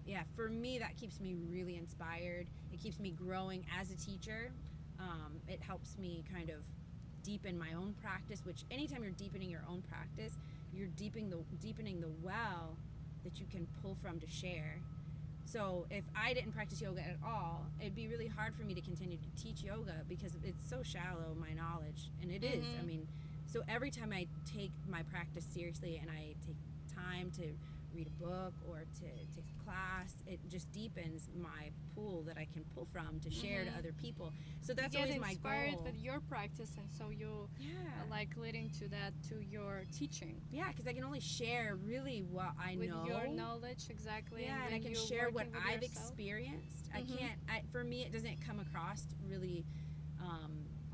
B: Yeah, for me, that keeps me really inspired. It keeps me growing as a teacher. It helps me kind of deepen my own practice, which anytime you're deepening your own practice, you're deepening the well that you can pull from to share. So if I didn't practice yoga at all, it'd be really hard for me to continue to teach yoga because it's so shallow, my knowledge, and it is. I mean, so every time I take my practice seriously and I take time to read a book or to take a class. It just deepens my pool that I can pull from to share to other people. So that's
A: you get
B: always my
A: inspired
B: goal.
A: with your practice, and so you like leading to that to your teaching.
B: Yeah, because I can only share really what I
A: With
B: know.
A: your knowledge, exactly.
B: Yeah, and I
A: when
B: can
A: you're
B: share what
A: working with
B: I've
A: yourself.
B: experienced. I can't. For me, it doesn't come across really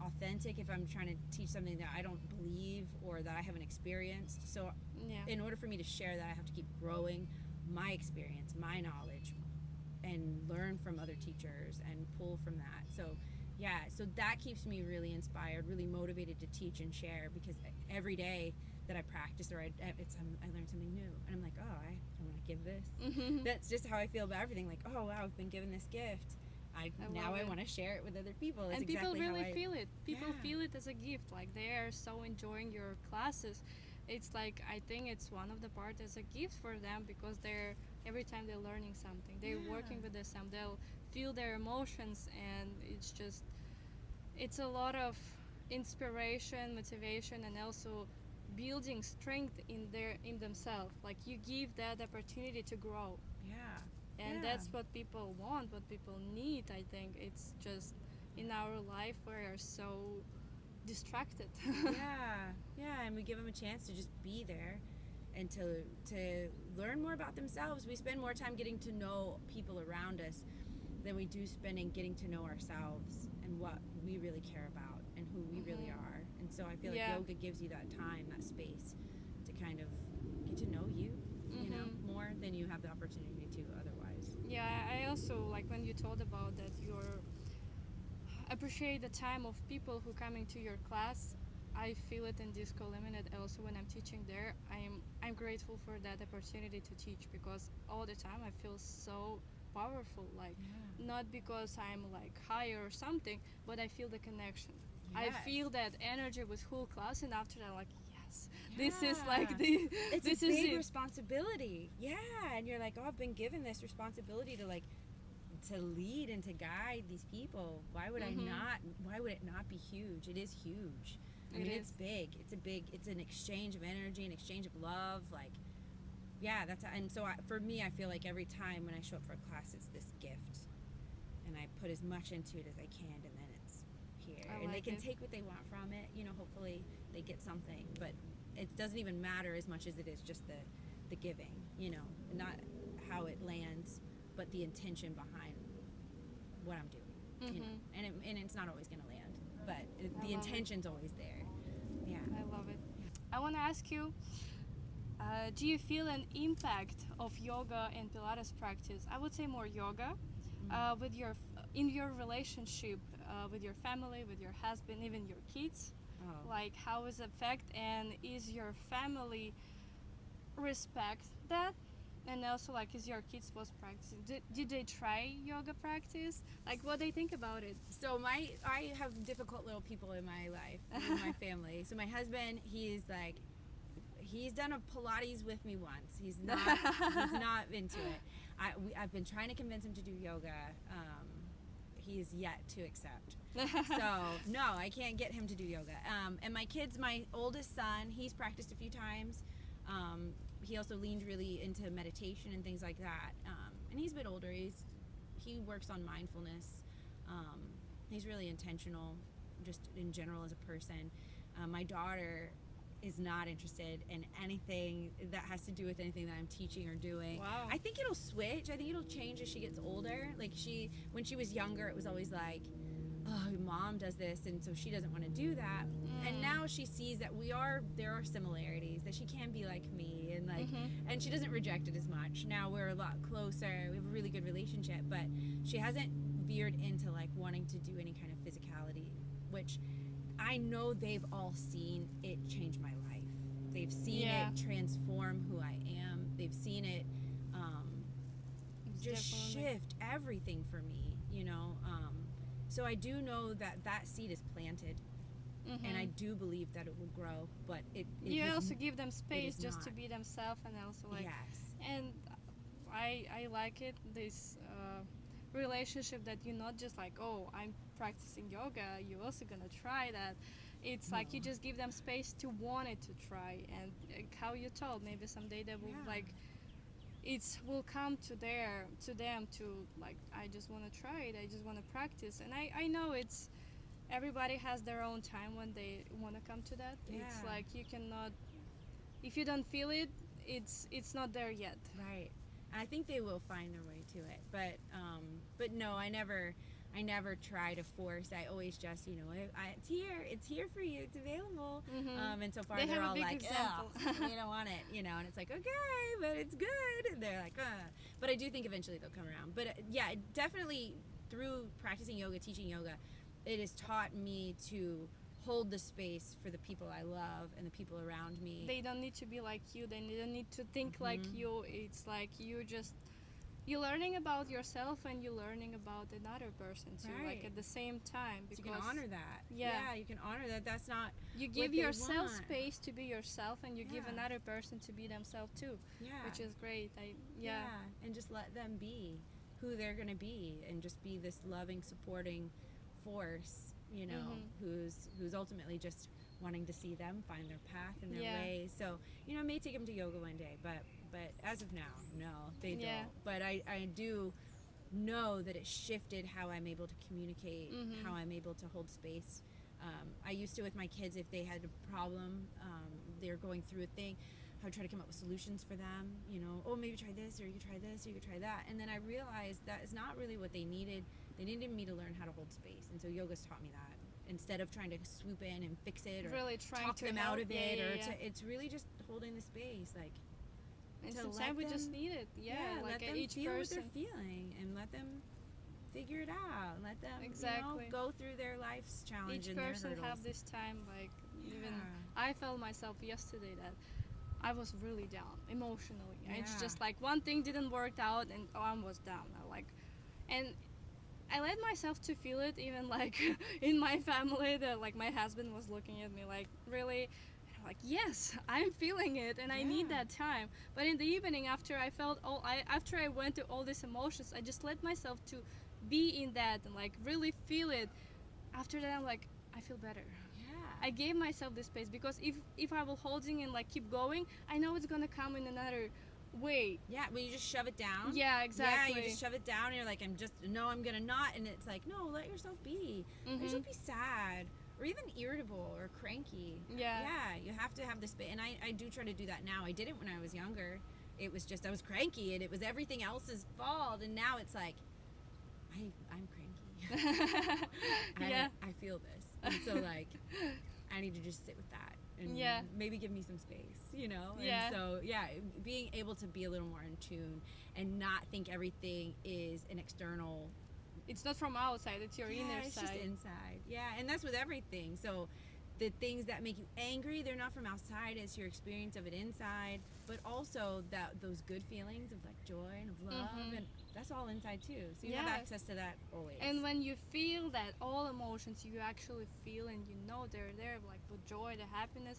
B: authentic if I'm trying to teach something that I don't believe or that I haven't experienced. So,
A: Yeah.
B: in order for me to share that, I have to keep growing my experience, my knowledge, and learn from other teachers and pull from that. So, yeah, so that keeps me really inspired, really motivated to teach and share, because every day that I practice or I learn something new, and I'm like, oh, I want to give this. That's just how I feel about everything. Like, oh wow, I've been given this gift. I want to share it with other people. It's
A: And people
B: exactly
A: really
B: how
A: feel it. People
B: Yeah.
A: feel it as a gift. Like they are so enjoying your classes. It's like, I think it's one of the part as a gift for them, because they're every time they're learning something, they're working with this, and they'll feel their emotions, and it's a lot of inspiration, motivation, and also building strength in themselves. Like you give that opportunity to grow,
B: Yeah.
A: and that's what people want, what people need. I think it's just in our life we are so distracted.
B: Yeah, and we give them a chance to just be there and to learn more about themselves. We spend more time getting to know people around us than we do spending getting to know ourselves and what we really care about and who we really are. And so I feel like yoga gives you that time, that space to kind of get to know you, you know, more than you have the opportunity to otherwise.
A: Yeah, I also like when you told about that you're appreciate the time of people who coming to your class. I feel it in DiskoLemonade also when I'm teaching there. I'm grateful for that opportunity to teach, because all the time I feel so powerful, like not because I'm like higher or something, but I feel the connection. I feel that energy with whole class, and after that, like, yes, this is like the
B: It's
A: this
B: a
A: is
B: big
A: it.
B: responsibility. Yeah, and you're like, oh, I've been given this responsibility to lead and to guide these people. Why would I not? Why would it not be huge? It is huge. I mean, it's big. It's an exchange of energy, an exchange of love. Like, yeah, and so for me, I feel like every time when I show up for a class, it's this gift, and I put as much into it as I can, and then it's here, and they can take what they want from it. You know, hopefully they get something, but it doesn't even matter as much as it is just the giving. You know, not how it lands, but the intention behind what I'm doing. You know, and it's not always going to land, but the intention's always there. Yeah,
A: I love it. I want to ask you, do you feel an impact of yoga and Pilates practice? I would say more yoga, with in your relationship with your family, with your husband, even your kids. Like, how is it affect, and is your family respect that? And also, like, is your kids was practicing? Did they try yoga practice? Like, what they think about it?
B: So I have difficult little people in my life, in my family. So my husband, he's done a Pilates with me once. He's not into it. I've been trying to convince him to do yoga. He is yet to accept. So no, I can't get him to do yoga. And my kids, my oldest son, he's practiced a few times. He also leaned really into meditation and things like that. And he's a bit older. He works on mindfulness. He's really intentional, just in general as a person. My daughter is not interested in anything that has to do with anything that I'm teaching or doing.
A: Wow.
B: I think it'll switch. I think it'll change as she gets older. Like when she was younger, it was always like, oh, mom does this, and so she doesn't want to do that. And now she sees that there are similarities, that she can be like me, and and she doesn't reject it as much. Now we're a lot closer. We have a really good relationship, but she hasn't veered into like wanting to do any kind of physicality, which I know they've all seen it change my life. They've seen it transform who I am. They've seen it just shift everything for me, you know. So I do know that seed is planted, and I do believe that it will grow. But
A: you also give them space just to be themselves, and also like And I like it, this relationship, that you're not just like, oh, I'm practicing yoga, you're also gonna try that. It's like you just give them space to want it to try, and how you told, maybe someday they will like it's will come to them to like, I just want to try it, I just want to practice. And I know it's everybody has their own time when they want to come to that. It's
B: Yeah.
A: like you cannot, if you don't feel it, it's not there yet.
B: Right. I think they will find their way to it, but no, I never try to force. I always just, it's here for you, it's available. And so far
A: They
B: they're
A: have a
B: all
A: big
B: like,
A: example.
B: we don't want it, and it's like, okay, but it's good. And they're like, but I do think eventually they'll come around. But yeah, definitely through practicing yoga, teaching yoga, it has taught me to hold the space for the people I love and the people around me.
A: They don't need to be like you, they don't need to think like you. It's like you're learning about yourself and you're learning about another person too,
B: Right.
A: like at the same time,
B: So
A: because
B: you can honor that.
A: Yeah.
B: You can honor that. That's not
A: you
B: what
A: give
B: they
A: yourself
B: want.
A: space to be yourself, and you give
B: Yeah.
A: another person to be themselves too,
B: Yeah.
A: which is great.
B: And just let them be who they're going to be, and just be this loving, supporting force, who's ultimately just wanting to see them find their path and their
A: Yeah.
B: way. So, I may take them to yoga one day, but as of now, no, they
A: Yeah.
B: don't. But I do know that it shifted how I'm able to communicate, how I'm able to hold space. I used to, with my kids, if they had a problem, they're going through a thing, I would try to come up with solutions for them, oh, maybe try this, or you could try this, or you could try that. And then I realized that is not really what they needed. They needed me to learn how to hold space. And so yoga's taught me that. Instead of trying to swoop in and fix it, or
A: really trying
B: talk
A: to
B: them
A: help.
B: out of it,
A: Yeah.
B: it's really just holding the space, like,
A: And
B: to
A: sometimes
B: let
A: we just
B: them-
A: need it. Yeah, like
B: let them
A: each
B: feel
A: person.
B: what they're feeling, and let them figure it out. Let them,
A: Exactly.
B: go through their life's challenge
A: Each
B: and their
A: person
B: hurdles.
A: have this time, like even
B: Yeah.
A: I felt myself yesterday that I was really down emotionally. It's
B: Yeah.
A: just like one thing didn't work out and I was down. And I let myself to feel it, even like in my family, that like my husband was looking at me like, really? And I'm like, yes, I'm feeling it and I need
B: Yeah.
A: that time. But in the evening, after I went through all these emotions, I just let myself to be in that and like really feel it. After that, I'm like, I feel better. I gave myself this space, because if I will holding and like keep going, I know it's gonna come in another way.
B: Yeah, when you just shove it down.
A: Yeah, exactly.
B: Yeah, you just shove it down and you're like, I'm gonna not. And it's like, no, let yourself be. Let yourself be sad, or even irritable or cranky.
A: Yeah.
B: Yeah, you have to have this space. And I do try to do that now. I didn't when I was younger. It was just, I was cranky and it was everything else's fault. And now it's like, I'm cranky.
A: Yeah.
B: I feel this. And so like, I need to just sit with that. And
A: Yeah.
B: maybe give me some space,
A: Yeah.
B: And so, being able to be a little more in tune and not think everything is an external.
A: It's not from outside, it's your inner
B: It's
A: side.
B: just inside. Yeah, and that's with everything. So the things that make you angry, they're not from outside, it's your experience of it inside. But also those good feelings of like joy and of love, and that's all inside too. So you have
A: Yeah.
B: access to that always.
A: And when you feel that, all emotions you actually feel and they're there, like the joy, the happiness,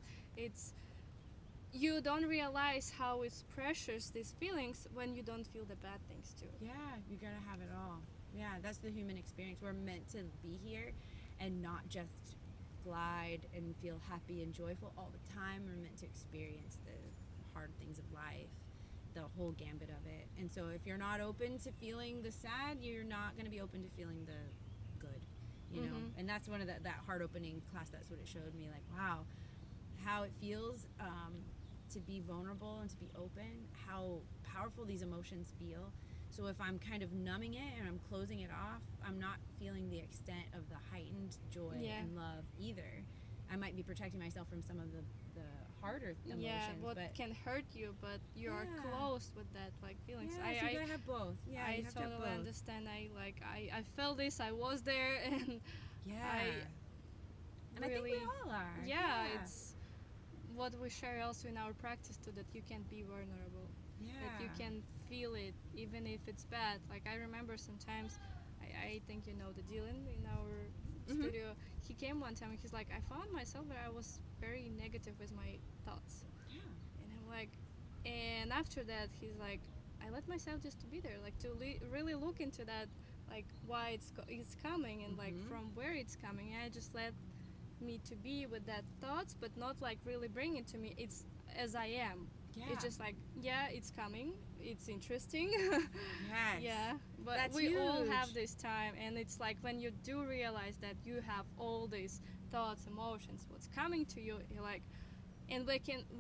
A: you don't realize how it's precious, these feelings, when you don't feel the bad things too.
B: Yeah, you gotta have it all. Yeah, that's the human experience. We're meant to be here and not just glide and feel happy and joyful all the time. We're meant to experience the hard things of life, the whole gambit of it. And so if you're not open to feeling the sad, you're not going to be open to feeling the good, And that's one of that heart opening class. That's what it showed me, like, wow, how it feels to be vulnerable and to be open, how powerful these emotions feel. So if I'm kind of numbing it and I'm closing it off, I'm not feeling the extent of the heightened joy and love either. I might be protecting myself from some of the harder emotions.
A: Yeah, what
B: but
A: can hurt you, but you are
B: Yeah.
A: close with that feelings.
B: yeah, so you gotta have both. Yeah,
A: I
B: you have to have
A: totally
B: both.
A: understand. I felt this. I was there, and
B: Yeah. And I think we
A: really-
B: all are.
A: it's what we share also in our practice too, that you can be vulnerable, that you can feel it even if it's bad. Like I remember sometimes, I think the Dylan in our studio, he came one time and he's like, I found myself that I was very negative with my thoughts.
B: Yeah.
A: And I'm like, and after that he's like, I let myself just to be there, like to really look into that, like why it's coming and like from where it's coming. And I just let me to be with that thoughts, but not like really bring it to me. It's as I am.
B: Yeah.
A: It's just like, yeah, it's coming, it's interesting.
B: Yes.
A: Yeah, but
B: That's
A: we all have
B: huge.
A: this time, and it's like when you do realize that you have all these thoughts, emotions, what's coming to you, you're like, and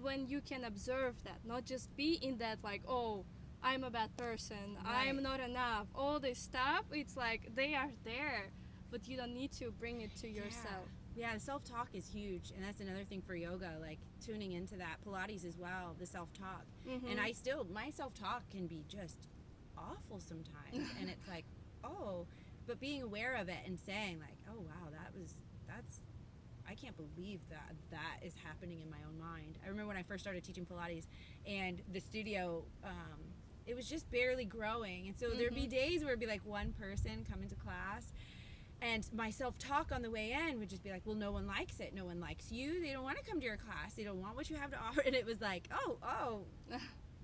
A: when you can observe that, not just be in that like, oh, I'm a bad person,
B: Right.
A: I'm not enough, all this stuff, it's like they are there, but you don't need to bring it to yourself.
B: Yeah, the self-talk is huge, and that's another thing for yoga, like tuning into that. Pilates as well, the self-talk.
A: Mhm.
B: And my self-talk can be just awful sometimes, and it's like, oh, but being aware of it and saying like, oh wow, that's I can't believe that is happening in my own mind. I remember when I first started teaching Pilates, and the studio, it was just barely growing, and so there'd be days where it'd be like one person come into class, and my self-talk on the way in would just be like, well, no one likes it, no one likes you, they don't want to come to your class, they don't want what you have to offer. And it was like, oh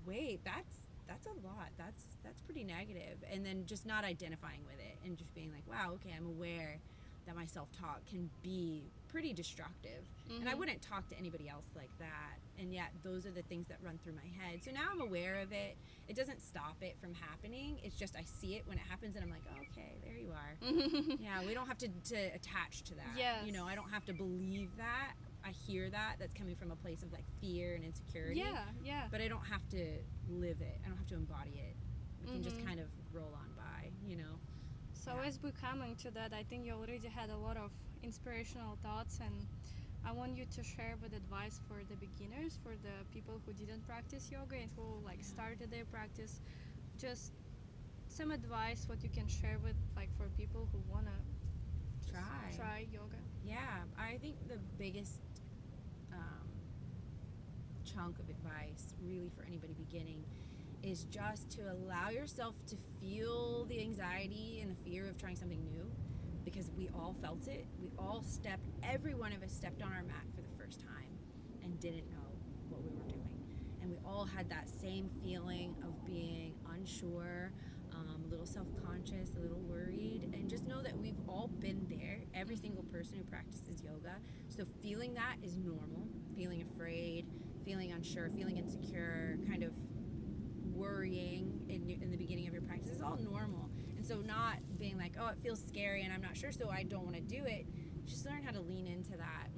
B: wait, that's a lot, that's pretty negative. And then just not identifying with it and just being like, wow, okay, I'm aware that my self-talk can be pretty destructive. And I wouldn't talk to anybody else like that, and yet those are the things that run through my head. So now I'm aware of it. It doesn't stop it from happening, it's just I see it when it happens, and I'm like, oh, okay, there you are. Yeah, we don't have to attach to that.
A: Yes.
B: You know, I don't have to believe that. I hear that's coming from a place of like fear and insecurity.
A: Yeah.
B: But I don't have to live it, I don't have to embody it. We can just kind of roll on by, you know.
A: So as we're coming to that, I think you already had a lot of inspirational thoughts, and I want you to share with advice for the beginners, for the people who didn't practice yoga and who like started their practice. Just some advice what you can share with like for people who wanna try yoga.
B: Yeah, I think the biggest chunk of advice really for anybody beginning is just to allow yourself to feel the anxiety and the fear of trying something new, because we all felt it. Every one of us stepped on our mat for the first time and didn't know what we were doing. And we all had that same feeling of being unsure, a little self-conscious, a little worried, and just know that we've all been there, every single person who practices yoga. So feeling that is normal. Feeling afraid, feeling unsure, feeling insecure, kind of worrying in the beginning of your practice is all normal. And so not being like, oh, it feels scary and I'm not sure, so I don't want to do it. Just learn how to lean into that.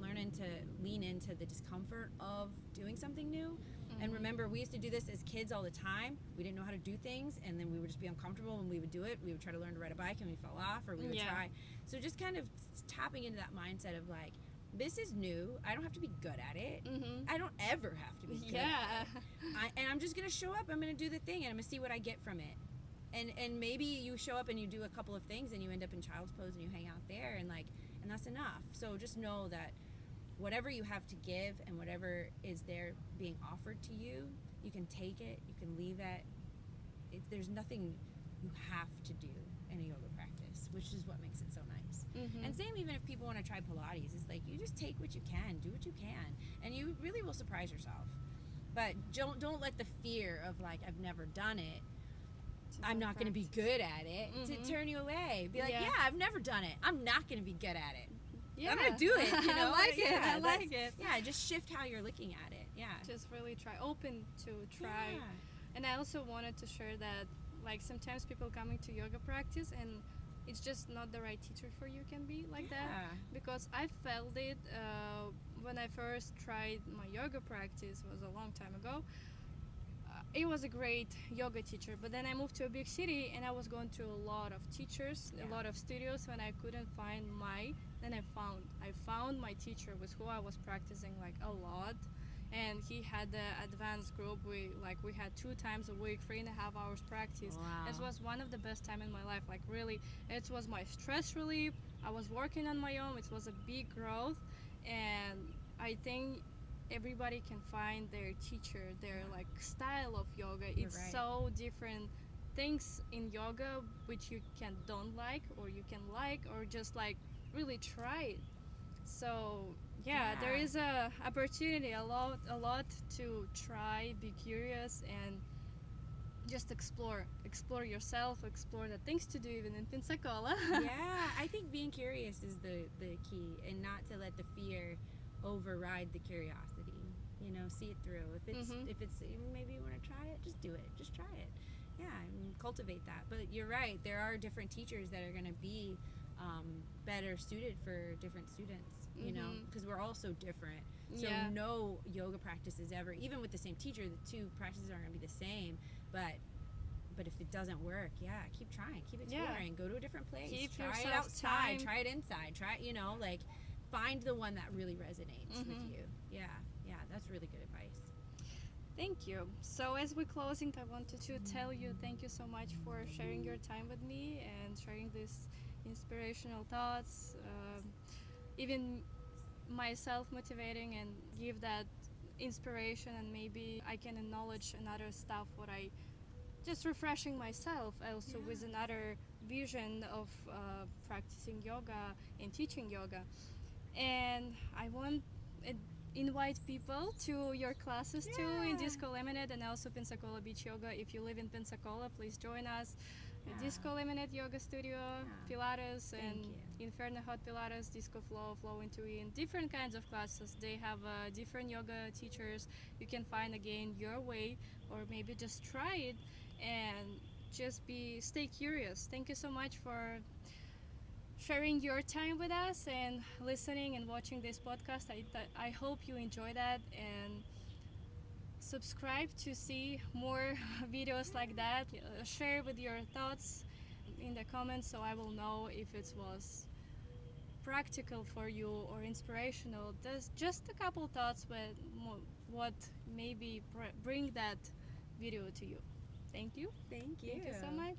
B: Lean into the discomfort of doing something new. And remember, we used to do this as kids all the time. We didn't know how to do things, and then we would just be uncomfortable when we would do it. We would try to learn to ride a bike and we fell off, or we would try. So just kind of tapping into that mindset of like, this is new. I don't have to be good at it. I don't ever have to be good at it. And I'm just going to show up. I'm going to do the thing, and I'm going to see what I get from it. And maybe you show up and you do a couple of things and you end up in child's pose and you hang out there, and that's enough. So just know that whatever you have to give and whatever is there being offered to you, you can take it, you can leave it. There's nothing you have to do in a yoga practice, which is what makes it so nice. And same even if people want to try Pilates, it's like you just take what you can, do what you can, and you really will surprise yourself. But don't let the fear of like, I've never done it, I'm not going to be good at it, to turn you away. Be like, yeah, I've never done it, I'm not going to be good at it. I'm going to do it, you know?
A: I like it.
B: Yeah, just shift how you're looking at it. Yeah.
A: Just really open to try.
B: Yeah.
A: And I also wanted to share that like sometimes people coming to yoga practice and it's just not the right teacher for you can be like that. Because I felt it when I first tried my yoga practice, was a long time ago. It was a great yoga teacher, but then I moved to a big city and I was going through a lot of teachers, a lot of studios, when I couldn't find then I found my teacher with who I was practicing like a lot, and he had the advanced group. We had 2 times a week, 3.5 hours practice.
B: Wow.
A: It was one of the best time in my life. Like really, it was my stress relief. I was working on my own. It was a big growth, and I think everybody can find their teacher, their like style of yoga. It's so different things in yoga which you don't like, or you can like, or just like really try it. So there is a opportunity, a lot to try, be curious, and just explore yourself, explore the things to do even in Pensacola.
B: I think being curious is the key, and not to let the fear override the curiosity. You know, see it through. If it's maybe you want to try it, just do it. Just try it. Yeah, and cultivate that. But you're right. There are different teachers that are going to be better suited for different students. You know, because we're all so different. So no yoga practice is ever, even with the same teacher, the two practices aren't going to be the same. But if it doesn't work, keep trying, keep exploring, go to a different place, try it outside, try it inside, like find the one that really resonates with you. Yeah, that's really good advice.
A: Thank you. So as we're closing, I wanted to tell you thank you so much for sharing your time with me and sharing these inspirational thoughts, even myself motivating and give that inspiration, and maybe I can acknowledge another stuff what I just refreshing myself also with another vision of practicing yoga and teaching yoga. And I want to invite people to your classes too in DiskoLemonade and also Pensacola Beach Yoga. If you live in Pensacola, please join us. DiskoLemonade Yoga Studio, Pilates, and Inferno Hot Pilates, Disco Flow, Flow into In, different kinds of classes. They have different yoga teachers. You can find again your way, or maybe just try it and just stay curious. Thank you so much for sharing your time with us and listening and watching this podcast. I hope you enjoy that, and subscribe to see more videos like that. Share with your thoughts in the comments so I will know if it was practical for you or inspirational. There's just a couple thoughts with what maybe bring that video to you. Thank you.
B: Thank you.
A: Thank you so much.